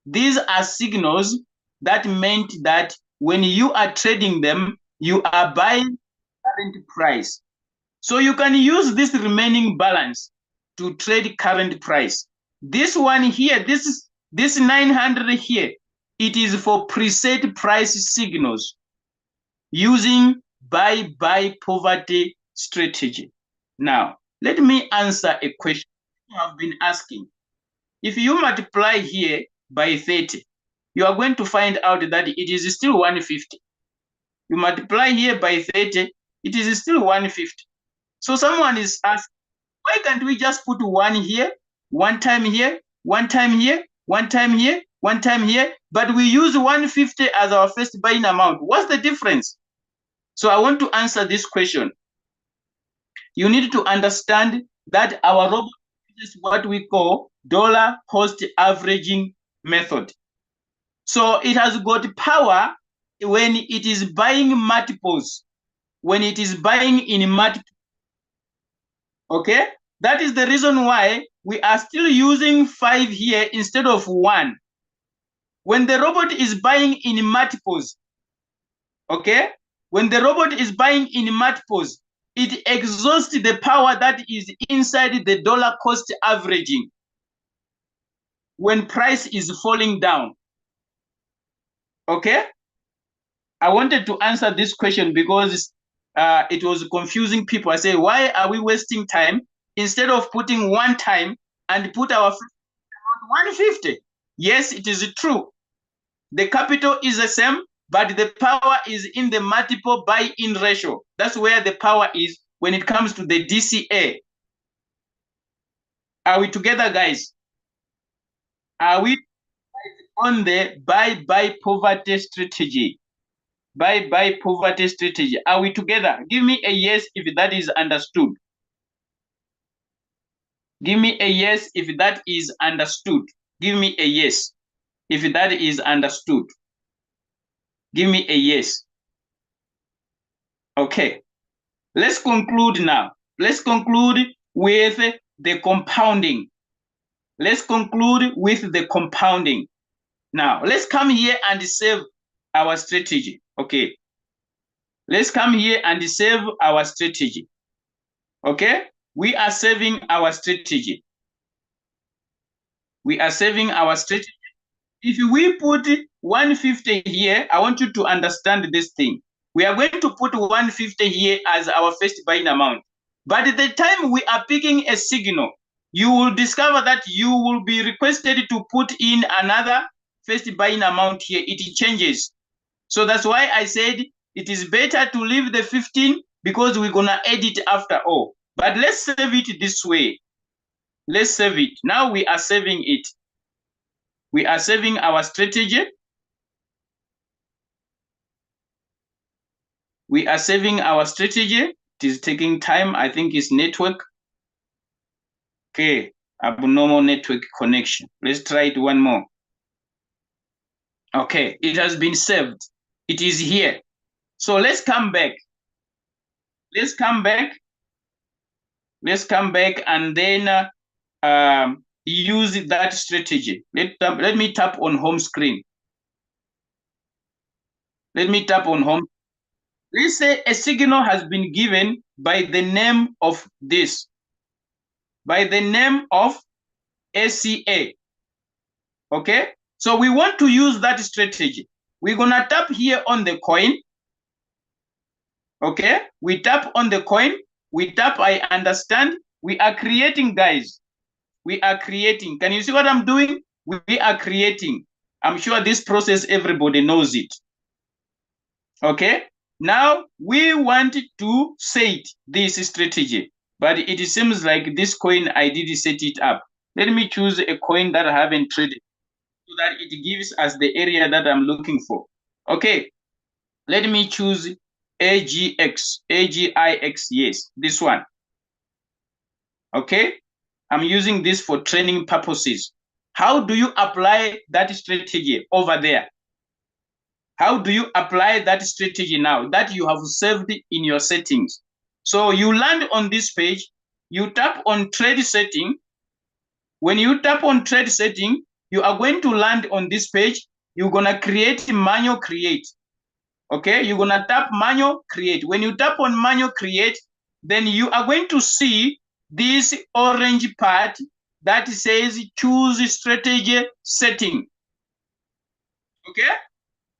These are signals that meant that when you are trading them, you are buying current price. So you can use this remaining balance to trade current price. This one here, this 900 here, it is for preset price signals using buy poverty strategy. Now, let me answer a question you have been asking. If you multiply here by 30, you are going to find out that it is still 150. You multiply here by 30, it is still 150. So someone is asking, why can't we just put one here, one time here, one time here, one time here, one time here, but we use 150 as our first buying amount? What's the difference? So I want to answer this question. You need to understand that our robot is what we call dollar cost averaging method. So it has got power when it is buying multiples, when it is buying in multiples. Okay? That is the reason why we are still using 5 here instead of 1. When the robot is buying in multiples, okay? When the robot is buying in multiples, it exhausts the power that is inside the dollar cost averaging when price is falling down. Okay? I wanted to answer this question because it was confusing people. I say, why are we wasting time instead of putting one time and put our 150? Yes, it is true. The capital is the same, but the power is in the multiple buy-in ratio. That's where the power is when it comes to the DCA. Are we together, guys? Are we on the buy poverty strategy? Buy poverty strategy. Are we together? Give me a yes if that is understood. Give me a yes if that is understood. Give me a yes if that is understood. Give me a yes. Okay. Let's conclude now. Let's conclude with the compounding. Let's conclude with the compounding. Now, let's come here and save our strategy. Okay. Let's come here and save our strategy. Okay. We are saving our strategy. We are saving our strategy. If we put 150 here, I want you to understand this thing. We are going to put 150 here as our first buying amount. But at the time we are picking a signal, you will discover that you will be requested to put in another first buying amount here. It changes. So that's why I said it is better to leave the 15 because we're going to add it after all. But let's save it this way. Let's save it. Now we are saving it. We are saving our strategy. We are saving our strategy. It is taking time. I think it's network. Okay, abnormal network connection. Let's try it one more. Okay, it has been saved. It is here. So let's come back. Let's come back. Let's come back and then use that strategy. Let me tap on home screen. Let me tap on home. Let's say a signal has been given by the name of this, by the name of ACA. Okay, so we want to use that strategy. We're gonna tap here on the coin. Okay, we tap on the coin. We tap I understand. We are creating, guys. We are creating. Can you see what I'm doing? We are creating. I'm sure this process, everybody knows it. Okay, now we want to set this strategy, but it seems like this coin, I did set it up. Let me choose a coin that I haven't traded so that it gives us the area that I'm looking for. Okay, let me choose AGX, yes, this one. Okay, I'm using this for training purposes. How do you apply that strategy over there? How do you apply that strategy now that you have saved in your settings? So you land on this page, you tap on trade setting. When you tap on trade setting, you are going to land on this page. You're going to create manual create. Okay, you're going to tap manual create. When you tap on manual create, then you are going to see this orange part that says choose strategy setting. Okay,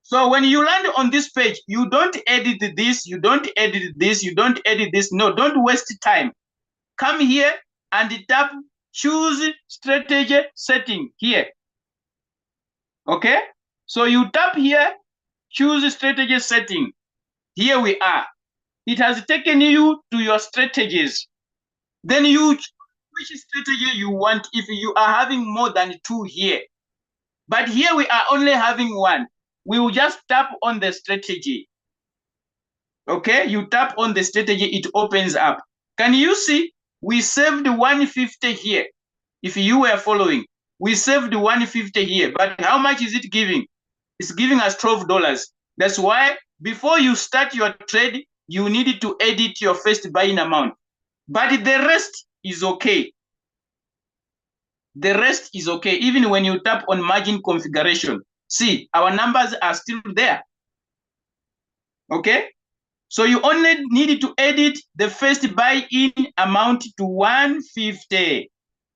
so when you land on this page, you don't edit this, you don't edit this, you don't edit this. No, don't waste time. Come here and tap choose strategy setting here. Okay, so you tap here, choose strategy setting. Here we are. It has taken you to your strategies. Then you choose which strategy you want if you are having more than 2 here. But here we are only having 1. We will just tap on the strategy. Okay, you tap on the strategy, it opens up. Can you see? We saved 150 here. If you were following, we saved 150 here. But how much is it giving? It's giving us $12. That's why before you start your trade, you need to edit your first buying amount. But the rest is okay. The rest is okay. Even when you tap on margin configuration, see, our numbers are still there. Okay, so you only need to edit the first buy-in amount to 150.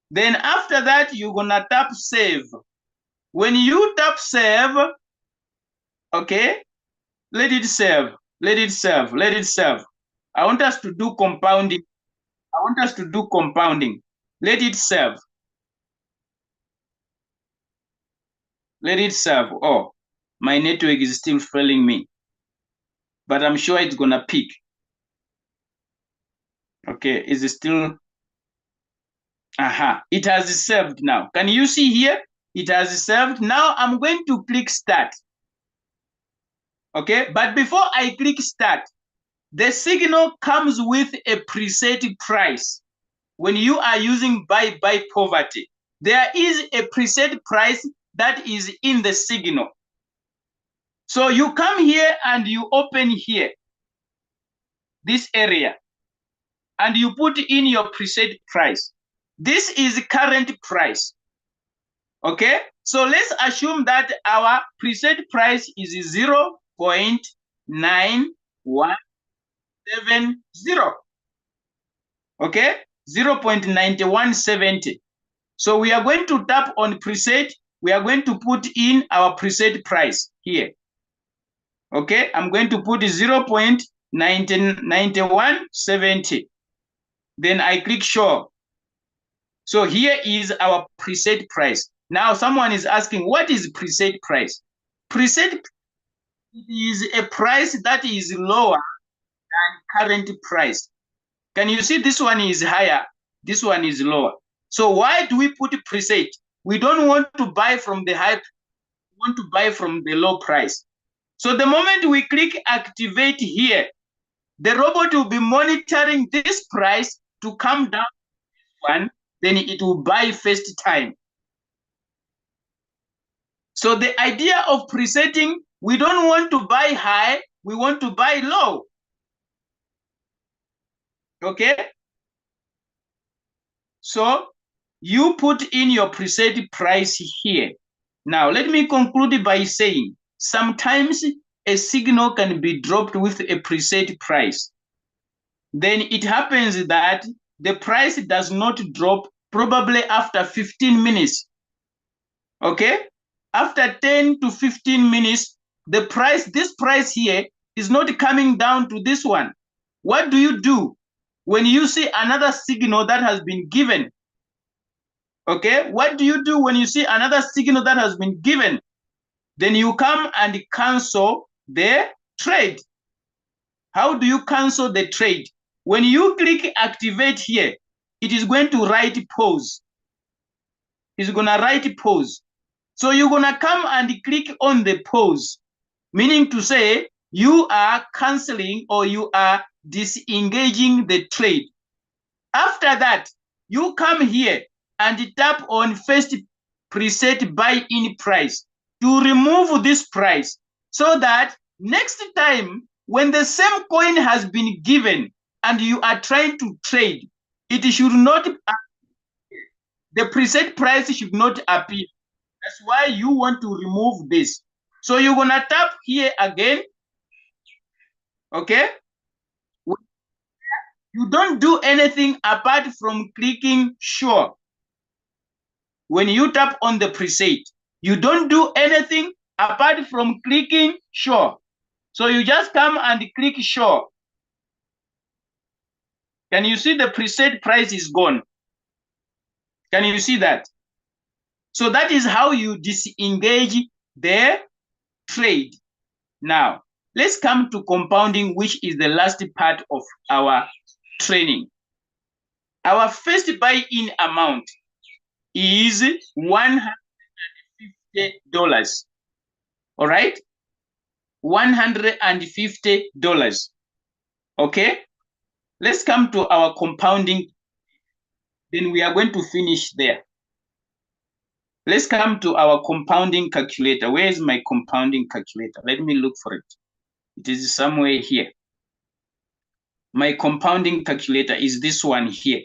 Then after that, you're gonna tap save. When you tap save, okay, let it save, let it save, let it save. I want us to do compounding. I want us to do compounding. Let it save. Let it serve. Oh, my network is still failing me, but I'm sure it's gonna peak. Okay, is it still? Aha, it has served now. Can you see here? It has served. Now I'm going to click start. Okay, but before I click start, the signal comes with a preset price. When you are using buy poverty, there is a preset price that is in the signal. So you come here and you open here, this area, and you put in your preset price. This is current price. Okay, so let's assume that our preset price is 0.9170. Okay, 0.9170. So we are going to tap on preset. We are going to put in our preset price here. Okay, I'm going to put 0.9170. Then I click show. So here is our preset price. Now someone is asking, what is preset price? Preset is a price that is lower than current price. Can you see this one is higher, this one is lower. So why do we put preset? We don't want to buy from the high, we want to buy from the low price. So the moment we click activate here, the robot will be monitoring this price to come down one, then it will buy first time. So the idea of presetting, we don't want to buy high, we want to buy low. Okay? So you put in your preset price here. Now, let me conclude by saying, sometimes a signal can be dropped with a preset price. Then it happens that the price does not drop probably after 15 minutes. Okay? After 10 to 15 minutes, the price, this price here is not coming down to this one. What do you do when you see another signal that has been given? Okay, what do you do when you see another signal that has been given? Then you come and cancel the trade. How do you cancel the trade? When you click activate here, it is going to write pause. It's gonna write pause. So you're gonna come and click on the pause, meaning to say you are canceling or you are disengaging the trade. After that, you come here and tap on first preset buy-in price to remove this price, so that next time when the same coin has been given and you are trying to trade, it should not, the preset price should not appear. That's why you want to remove this. So you're gonna tap here again. Okay, you don't do anything apart from clicking sure. When you tap on the preset, you don't do anything apart from clicking sure. So you just come and click sure. Can you see the preset price is gone? Can you see that? So that is how you disengage the trade. Now, let's come to compounding, which is the last part of our training. Our first buy-in amount is $150. All right? $150. Okay? Let's come to our compounding. Then we are going to finish there. Let's come to our compounding calculator. Where is my compounding calculator? Let me look for it. It is somewhere here. My compounding calculator is this one here.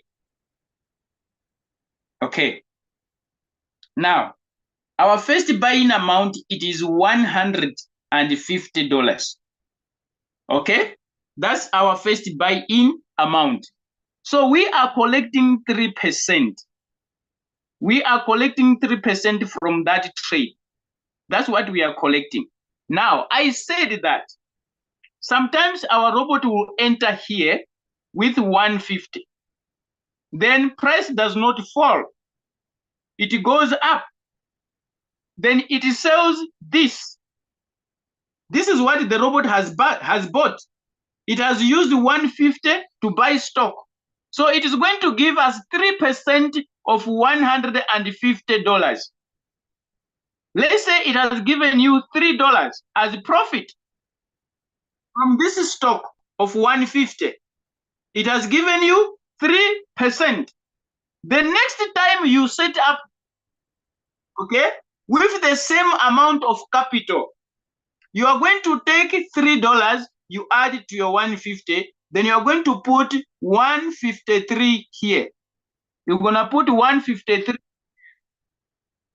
Okay. Now, our first buy-in amount, it is $150. Okay? That's our first buy-in amount. So we are collecting 3%. We are collecting 3% from that trade. That's what we are collecting. Now, I said that sometimes our robot will enter here with 150. Then price does not fall. It goes up. Then it sells this. This is what the robot has bought. It has used 150 to buy stock. So it is going to give us 3% of $150. Let's say it has given you $3 as profit from this stock of 150. It has given you 3%. The next time you set up, okay, with the same amount of capital, you are going to take $3, you add it to your 150, then you are going to put 153 here. You're going to put 153.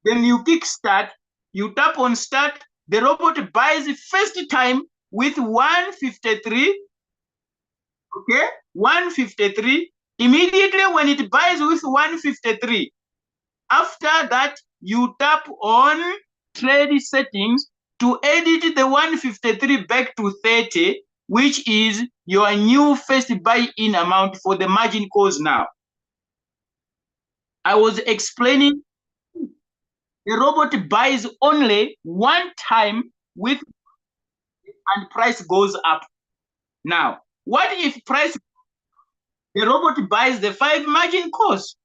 Then you kick start, you tap on start, the robot buys first time with 153. Okay, 153. Immediately when it buys with 153, after that, you tap on trade settings to edit the 153 back to 30, which is your new first buy-in amount for the margin calls now. I was explaining the robot buys only one time with and price goes up. Now, what if price, the robot buys the 5 margin calls?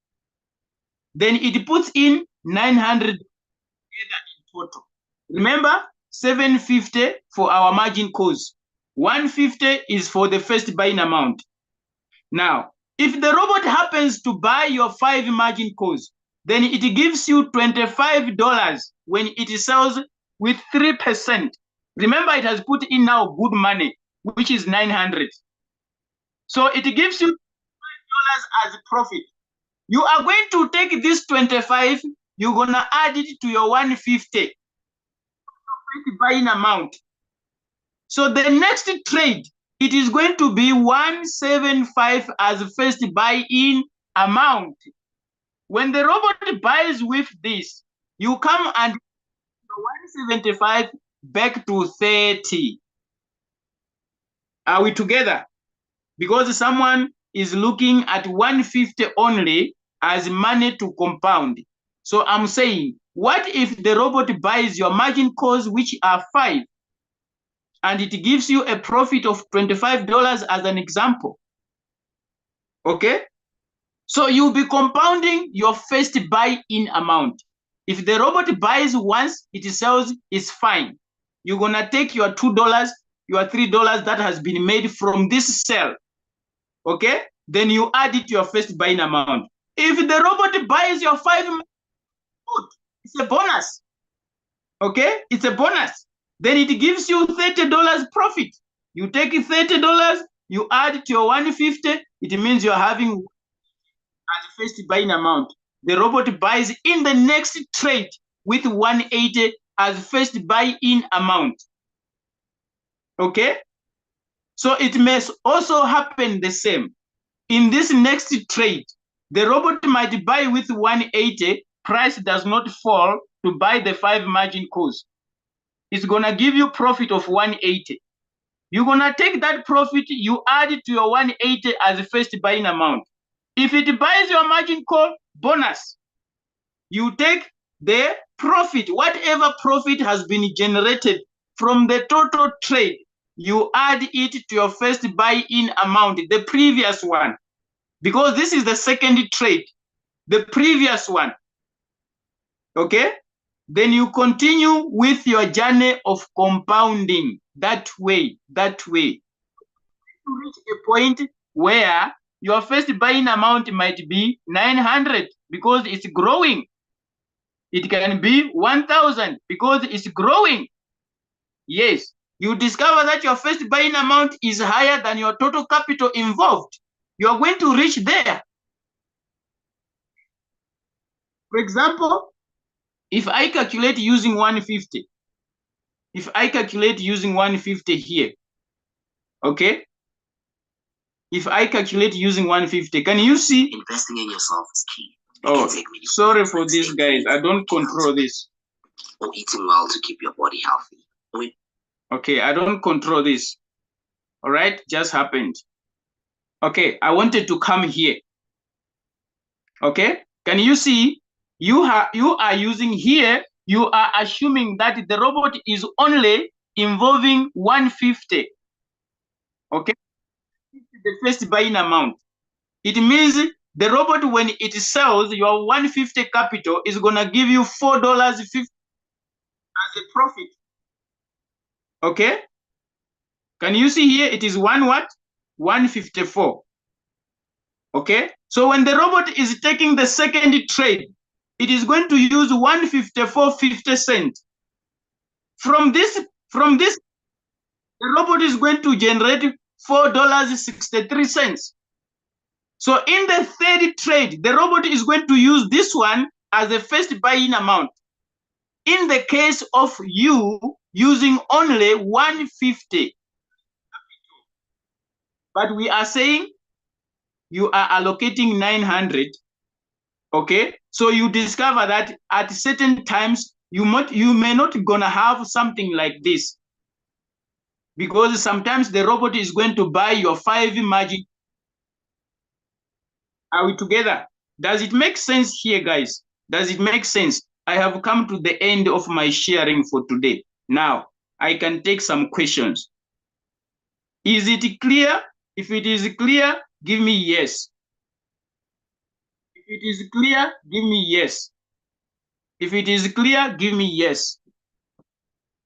Then it puts in 900 in total. Remember, 750 for our margin calls. 150 is for the first buying amount. Now, if the robot happens to buy your 5 margin calls, then it gives you $25 when it sells with 3%. Remember, it has put in now good money, which is 900. So it gives you $5 as profit. You are going to take this 25, you're going to add it to your 150 buying amount. So the next trade, it is going to be 175 as first buy-in amount. When the robot buys with this, you come and 175 back to 30. Are we together? Because someone is looking at 150 only as money to compound. So I'm saying, what if the robot buys your margin calls, which are 5, and it gives you a profit of $25 as an example? Okay? So you'll be compounding your first buy-in amount. If the robot buys once, it sells, it's fine. You're going to take your $2, your $3 that has been made from this sale. Okay? Then you add it to your first buying amount. If the robot buys your 5, it's a bonus. Okay? It's a bonus. Then it gives you $30 profit. You take $30, you add to your 150, it means you're having as first buying amount. The robot buys in the next trade with 180 as first buy-in amount. Okay? So it may also happen the same. In this next trade, the robot might buy with 180, price does not fall to buy the 5 margin calls. It's going to give you profit of 180. You're going to take that profit, you add it to your 180 as the first buying amount. If it buys your margin call, bonus. You take the profit, whatever profit has been generated from the total trade, you add it to your first buy-in amount, the previous one. Because this is the second trade, the previous one. Okay? Then you continue with your journey of compounding that way. To reach a point where your first buying amount might be 900 because it's growing. It can be 1,000 because it's growing. Yes, you discover that your first buying amount is higher than your total capital involved. You are going to reach there. For example, if I calculate using 150, here, okay? If I calculate using 150, can you see? Investing in yourself is key. Oh, sorry for this, guys. I don't control this. Or eating well to keep your body healthy. Okay, I don't control this. All right, just happened. Okay, I wanted to come here. Okay, can you see? You are using here, you are assuming that the robot is only involving 150. Okay, the first buying amount. It means the robot, when it sells your 150 capital, is gonna give you $4.50 as a profit. Okay, can you see here? It is 154. Okay, so when the robot is taking the second trade, it is going to use 154.50 cents. From this, the robot is going to generate $4.63. So in the third trade, the robot is going to use this one as the first buy-in amount. In the case of you using only 150, but we are saying you are allocating 900. Okay, so you discover that at certain times you may not gonna have something like this, because sometimes the robot is going to buy your 5 margin. Are we together? Does it make sense here, guys? Does it make sense? I have come to the end of my sharing for today. Now, I can take some questions. Is it clear? If it is clear, give me yes. If it is clear, give me yes. If it is clear, give me yes.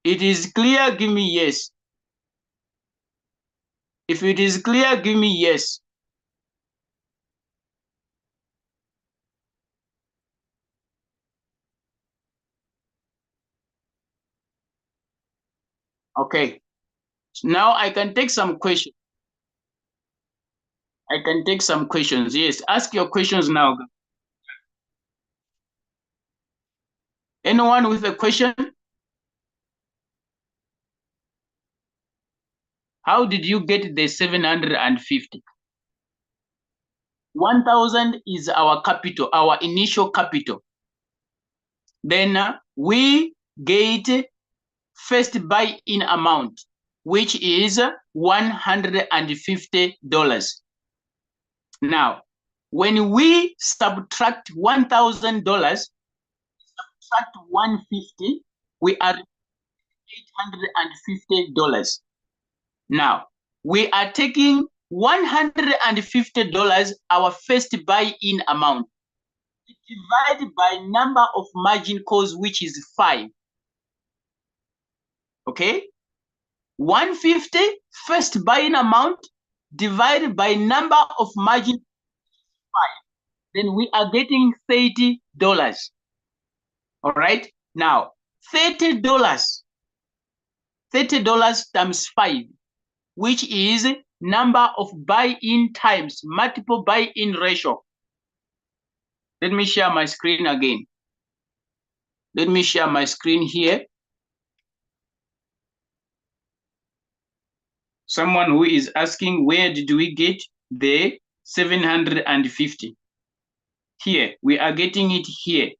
It is clear, give me yes. If it is clear, give me yes. Okay. Now I can take some questions. I can take some questions. Yes, ask your questions now. Anyone with a question? How did you get the 750? 1,000 is our capital, our initial capital. Then we get first buy-in amount, which is $150. Now, when we subtract $1,000, subtract 150, we are $850. Now, we are taking $150, our first buy-in amount, divided by number of margin calls, which is 5. Okay? 150 first buy-in amount divided by number of margin 5. Then we are getting $30. All right? Now, $30 times 5, which is number of buy-in times multiple buy-in ratio. Let me share my screen again. Let me share my screen here. Someone who is asking, where did we get the 750? Here, we are getting it here.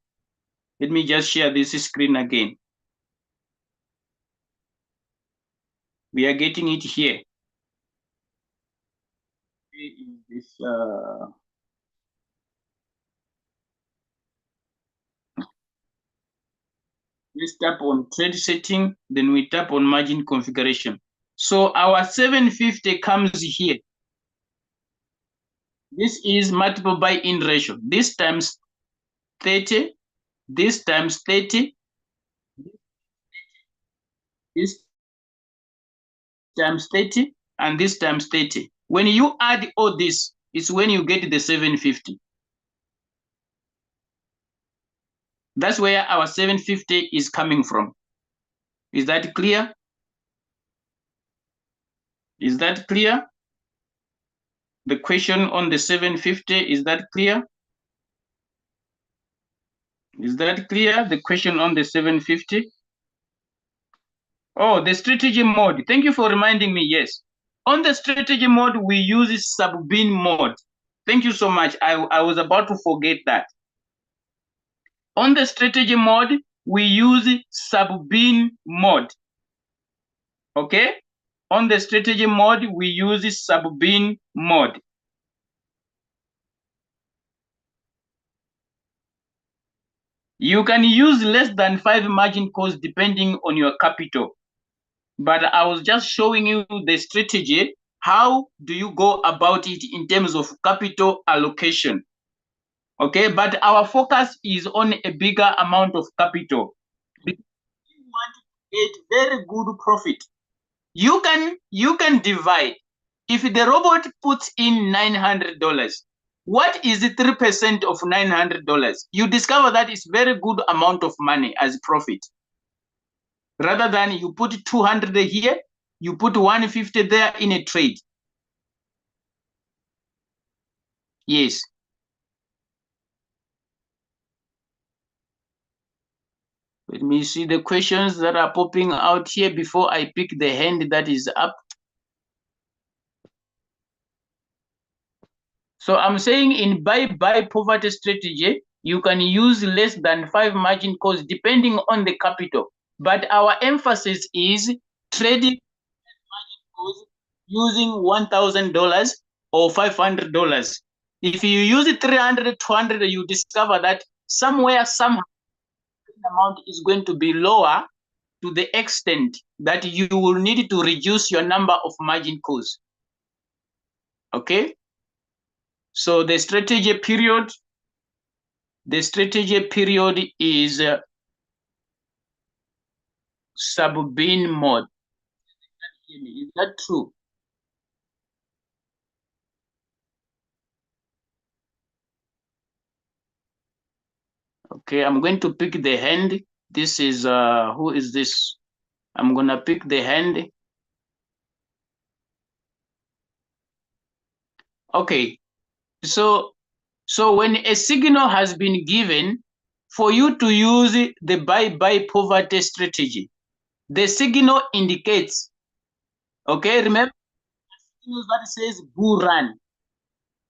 Let me just share this screen again. We are getting it here. Let's tap on trade setting, then we tap on margin configuration. So our 750 comes here. This is multiple buy-in ratio. This times 30, this times 30, this times 30, and this times 30. When you add all this, it's when you get the 750. That's where our 750 is coming from. Is that clear? Is that clear? The question on the 750, is that clear? Is that clear? The question on the 750? Oh, the strategy mode. Thank you for reminding me. Yes. On the strategy mode, we use sub-bin mode. Thank you so much. I was about to forget that. On the strategy mode, we use sub-bin mode. Okay? On the strategy mode, we use sub-bin mode. You can use less than 5 margin calls depending on your capital. But I was just showing you the strategy. How do you go about it in terms of capital allocation? Okay, but our focus is on a bigger amount of capital. Because you want to get very good profit. You can divide. If the robot puts in $900, what is 3% of $900? You discover that it's very good amount of money as profit. Rather than you put 200 here, you put 150 there in a trade. Yes. Let me see the questions that are popping out here before I pick the hand that is up. So I'm saying in buy poverty strategy, You can use less than 5 margin calls depending on the capital. But our emphasis is trading margin calls using $1,000 or $500. If you use it 300, 200, you discover that somewhere, somehow, the amount is going to be lower to the extent that you will need to reduce your number of margin calls. Okay? So the strategy period is sub-bin mode. Is that true? Okay, I'm going to pick the hand. This is, who is this? I'm gonna pick the hand. Okay, so when a signal has been given for you to use the buy poverty strategy, the signal indicates, okay, remember that says bull run.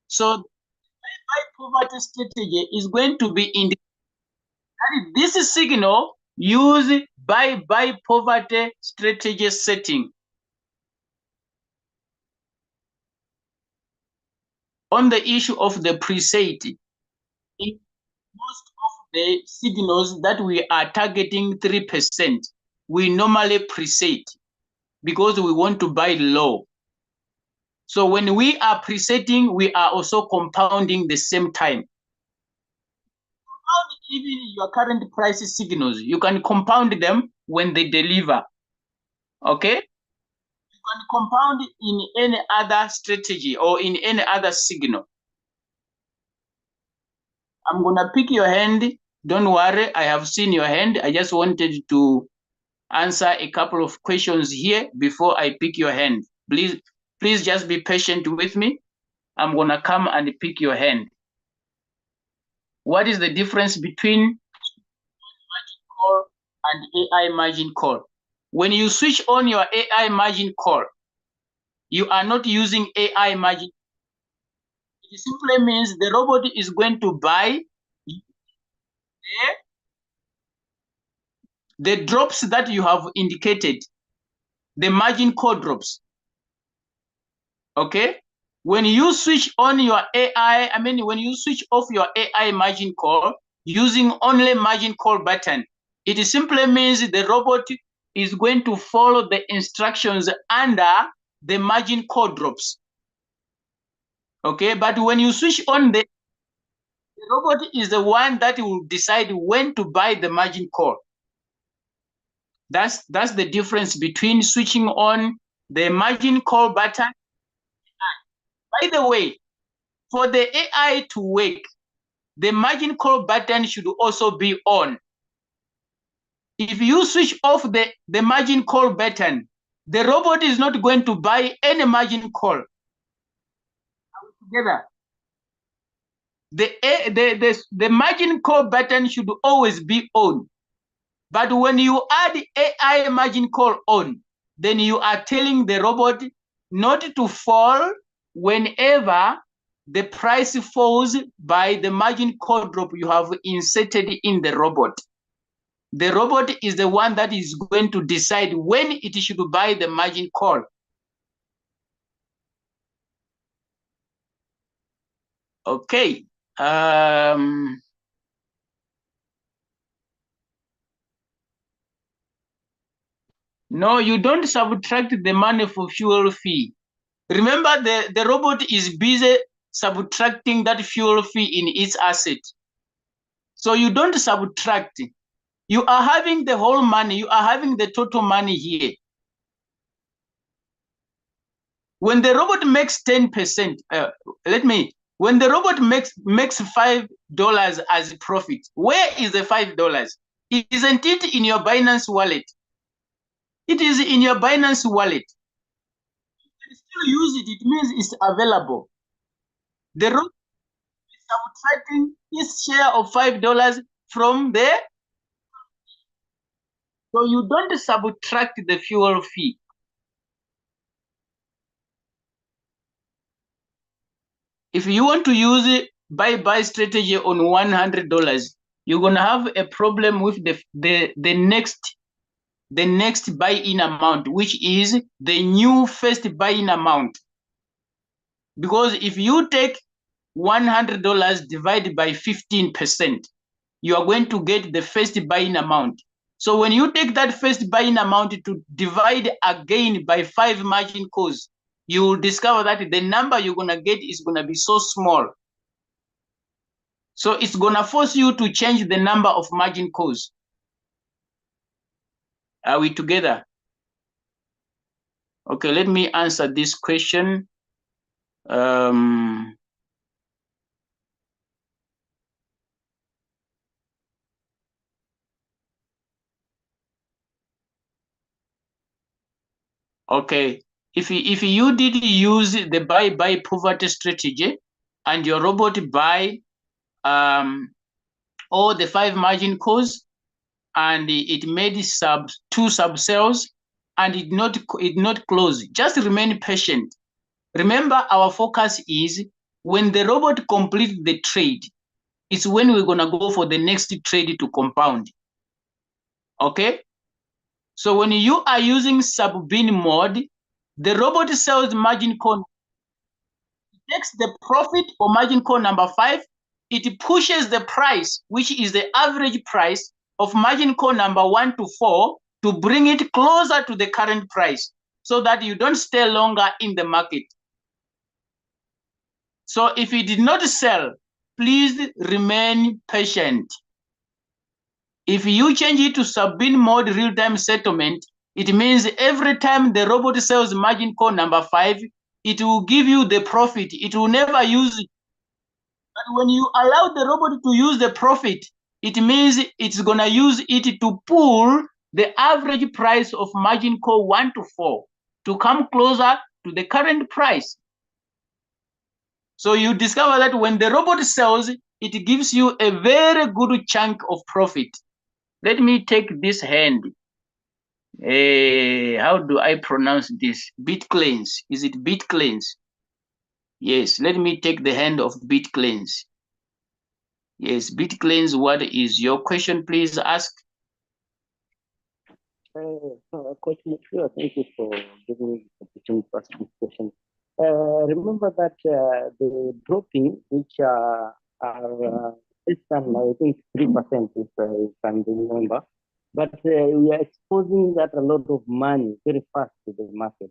So buy poverty strategy is going to be indicated. This signal use buy poverty strategy setting. On the issue of the preset, in most of the signals that we are targeting 3%, we normally preset because we want to buy low. So when we are presetting, we are also compounding the same time. Compound even your current price signals. You can compound them when they deliver. Okay? You can compound in any other strategy or in any other signal. I'm gonna pick your hand. Don't worry, I have seen your hand. I just wanted to answer a couple of questions here before I pick your hand. Please just be patient with me. I'm gonna come and pick your hand. What is the difference between margin call and AI margin call? When you switch on your AI margin call, you are not using AI margin. It simply means the robot is going to buy the drops that you have indicated, the margin call drops. Okay? When you switch on your AI, when you switch off your AI margin call using only margin call button, it simply means the robot is going to follow the instructions under the margin call drops. Okay, but when you switch on the robot is the one that will decide when to buy the margin call. That's the difference between switching on the margin call button. By the way, for the AI to work, the margin call button should also be on. If you switch off the margin call button, the robot is not going to buy any margin call. Are we together? The margin call button should always be on. But when you add AI margin call on, then you are telling the robot not to fall whenever the price falls by the margin call drop you have inserted in the robot. The robot is the one that is going to decide when it should buy the margin call. Okay. No, you don't subtract the money for fuel fee. Remember, the robot is busy subtracting that fuel fee in its asset. So you don't subtract. You are having the whole money. You are having the total money here. When the robot makes 10%, when the robot makes $5 as profit, where is the $5? Isn't it in your Binance wallet? It is in your Binance wallet. You can still use it. It means it's available. The robot is subtracting its share of $5 from there. So you don't subtract the fuel fee. If you want to use buy strategy on $100, you're gonna have a problem with the next buy-in amount, which is the new first buy-in amount. Because if you take $100 divided by 15%, you are going to get the first buy-in amount. So when you take that first buy-in amount to divide again by 5 margin calls, you will discover that the number you're going to get is going to be so small. So it's going to force you to change the number of margin calls. Are we together? Okay, let me answer this question. Okay, if you did use the buy poverty strategy and your robot buy all the 5 margin calls and it made 2 sub-sales and it not close, just remain patient. Remember, our focus is when the robot completes the trade, it's when we're gonna go for the next trade to compound. Okay, so when you are using sub-bin mode, the robot sells margin call, takes the profit for margin call number 5, it pushes the price, which is the average price of margin call number 1 to 4, to bring it closer to the current price so that you don't stay longer in the market. So if it did not sell, please remain patient. If you change it to sub-bin mode real-time settlement, it means every time the robot sells margin call number 5, it will give you the profit. It will never use it. But when you allow the robot to use the profit, it means it's going to use it to pull the average price of margin call 1 to 4 to come closer to the current price. So you discover that when the robot sells, it gives you a very good chunk of profit. Let me take this hand. How do I pronounce this? BitCleanse. Is it BitCleanse? Yes, let me take the hand of BitCleanse. Yes, BitCleanse, what is your question? Please ask. Coach Mopiwa, thank you for giving me the opportunity to ask this question. Remember that the dropping, which are less than, I think, 3%, if I can remember, but we are exposing that a lot of money very fast to the market.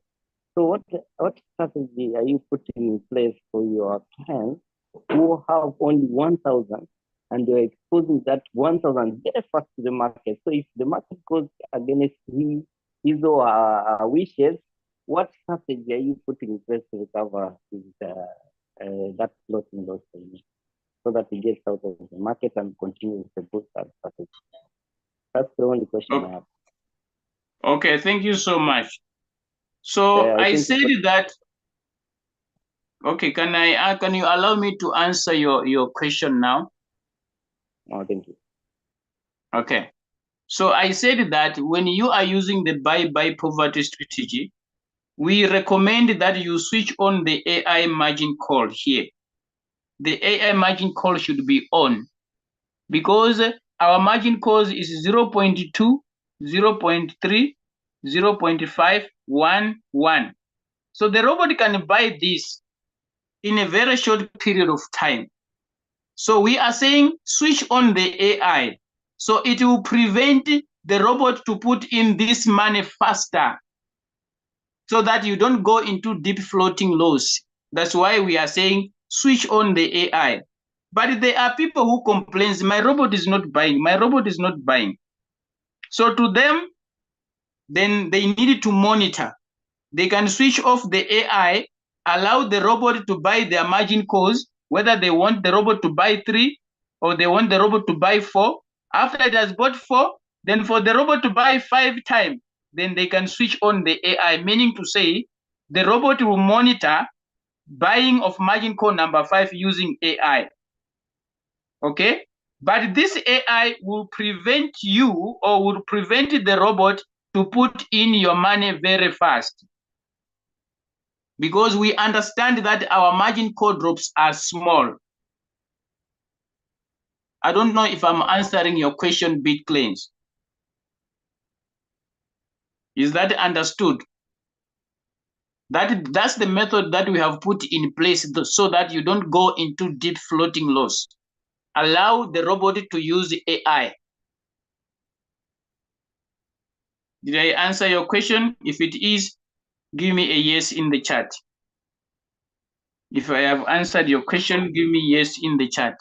So what strategy are you putting in place for your clients who have only 1,000 and they're exposing that 1,000 very fast to the market? So if the market goes against his or her wishes, what strategy are you putting in place to recover that floating loss so that he gets out of the market and continues to boost that strategy? That's the only question I have. Okay, thank you so much. So I said that. Okay, can you allow me to answer your question now? Oh, thank you. Okay, so I said that when you are using the buy poverty strategy, we recommend that you switch on the AI margin call here. The AI margin call should be on because our margin calls is 0.2, 0.3, 0.5, 1, 1. So the robot can buy this in a very short period of time. So we are saying switch on the AI. So it will prevent the robot to put in this money faster so that you don't go into deep floating loss. That's why we are saying switch on the AI. But there are people who complain, my robot is not buying, my robot is not buying. So to them, then they need to monitor. They can switch off the AI, allow the robot to buy their margin calls, whether they want the robot to buy 3 or they want the robot to buy 4. After it has bought 4, then for the robot to buy 5 times, then they can switch on the AI, meaning to say the robot will monitor buying of margin call number 5 using AI. Okay? But this AI will prevent you or will prevent the robot to put in your money very fast. Because we understand that our margin call drops are small. I don't know if I'm answering your question, Bit Claims. Is that understood? That's the method that we have put in place so that you don't go into deep floating loss. Allow the robot to use AI. Did I answer your question? If it is, give me a yes in the chat. If I have answered your question, give me yes in the chat.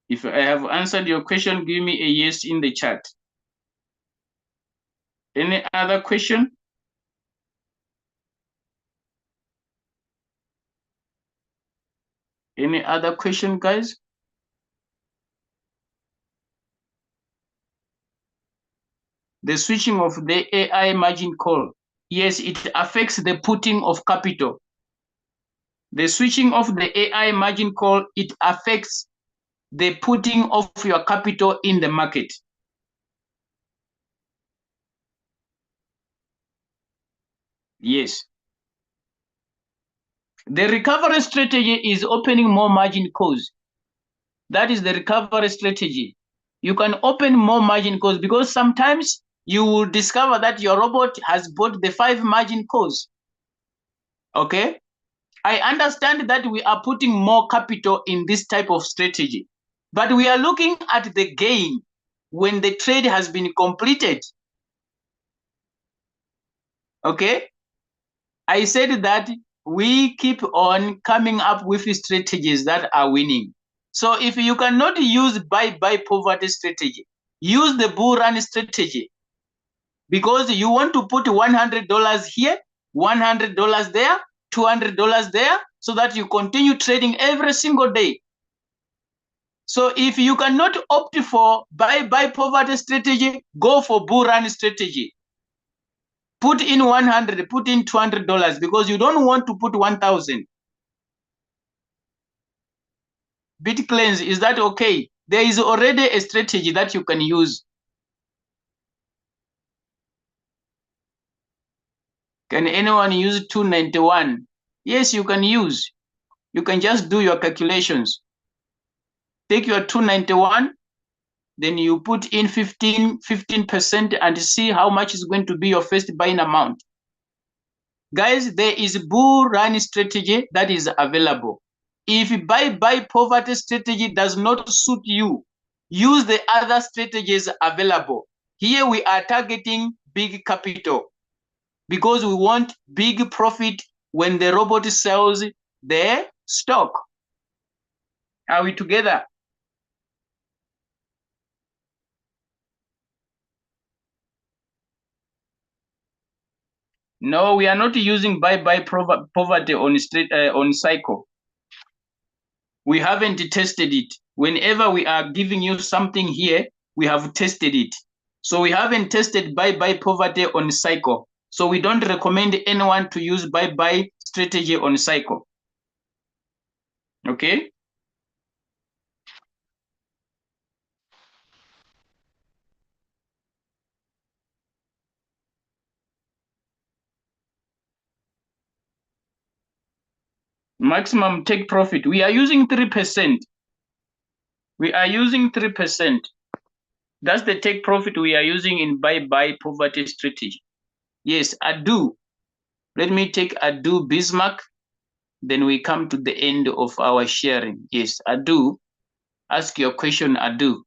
If I have answered your question, give me a yes in the chat. Any other question? Any other question, guys? The switching of the AI margin call. Yes, it affects the putting of capital. The switching of the AI margin call, it affects the putting of your capital in the market. Yes. The recovery strategy is opening more margin calls. That is the recovery strategy. You can open more margin calls because sometimes you will discover that your robot has bought the 5 margin calls. Okay? I understand that we are putting more capital in this type of strategy, but we are looking at the gain when the trade has been completed. Okay? I said that we keep on coming up with strategies that are winning. So if you cannot use buy poverty strategy, use the bull run strategy, because you want to put $100 here, $100 there, $200 there, so that you continue trading every single day. So if you cannot opt for buy poverty strategy, go for bull run strategy. Put in 100, put in $200 because you don't want to put 1,000. Bit Claims, is that okay? There is already a strategy that you can use. Can anyone use 291? Yes, you can use. You can just do your calculations. Take your 291, then you put in 15% and see how much is going to be your first buying amount. Guys, there is bull run strategy that is available. If buy poverty strategy does not suit you, use the other strategies available. Here we are targeting big capital because we want big profit when the robot sells the stock. Are we together? No, we are not using buy poverty on cycle. We haven't tested it. Whenever we are giving you something here, we have tested it. So we haven't tested buy poverty on cycle. So we don't recommend anyone to use buy strategy on cycle. Okay? Maximum take profit. We are using 3%. We are using 3%. That's the take profit we are using in buy poverty strategy. Yes, I do. Let me take Adu Bismarck. Then we come to the end of our sharing. Yes, Adu. Ask your question, Adu.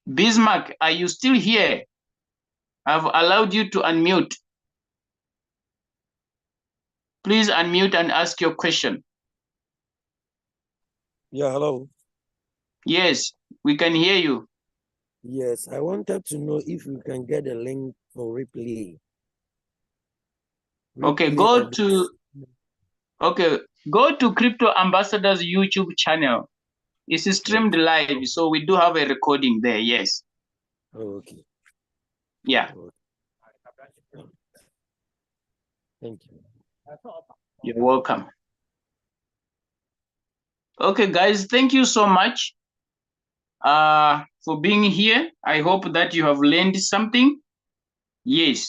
Bismarck, are you still here? I've allowed you to unmute. Please unmute and ask your question. Yeah, hello. Yes, we can hear you. Yes, I wanted to know if we can get a link for replay. Okay, go to Crypto Ambassadors YouTube channel. It's streamed live, so we do have a recording there, yes. Okay. Yeah. Thank you. You're welcome. Okay, guys, thank you so much. for being here. I hope that you have learned something. Yes.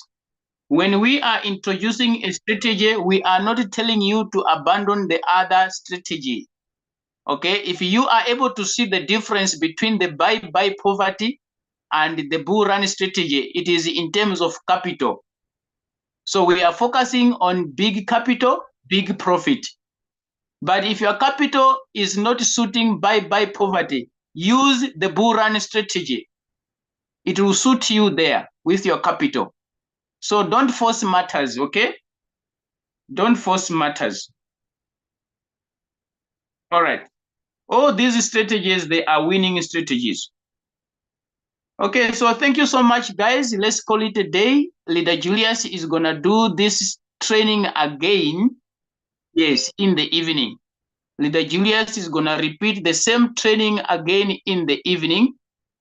When we are introducing a strategy, we are not telling you to abandon the other strategy. Okay, if you are able to see the difference between the buy poverty and the bull run strategy, it is in terms of capital. So we are focusing on big capital, big profit. But if your capital is not suiting buy poverty, use the bull run strategy. It will suit you there with your capital. So don't force matters, okay? Don't force matters. All right. All these strategies, they are winning strategies. Okay, so thank you so much, guys. Let's call it a day. Leader Julius is going to do this training again. Yes, in the evening. Leader Julius is going to repeat the same training again in the evening.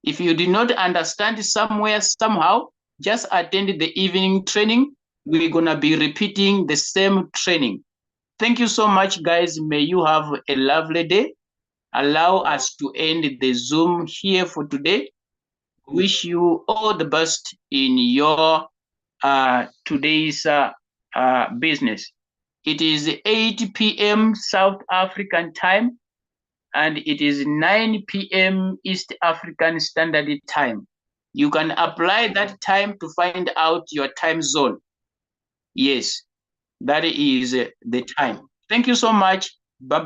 If you did not understand somewhere, somehow, just attend the evening training. We're going to be repeating the same training. Thank you so much, guys. May you have a lovely day. Allow us to end the Zoom here for today. Wish you all the best in your today's business. It is 8 p.m. South African time, and it is 9 p.m. East African Standard Time. You can apply that time to find out your time zone. Yes, that is the time. Thank you so much. Bye-bye.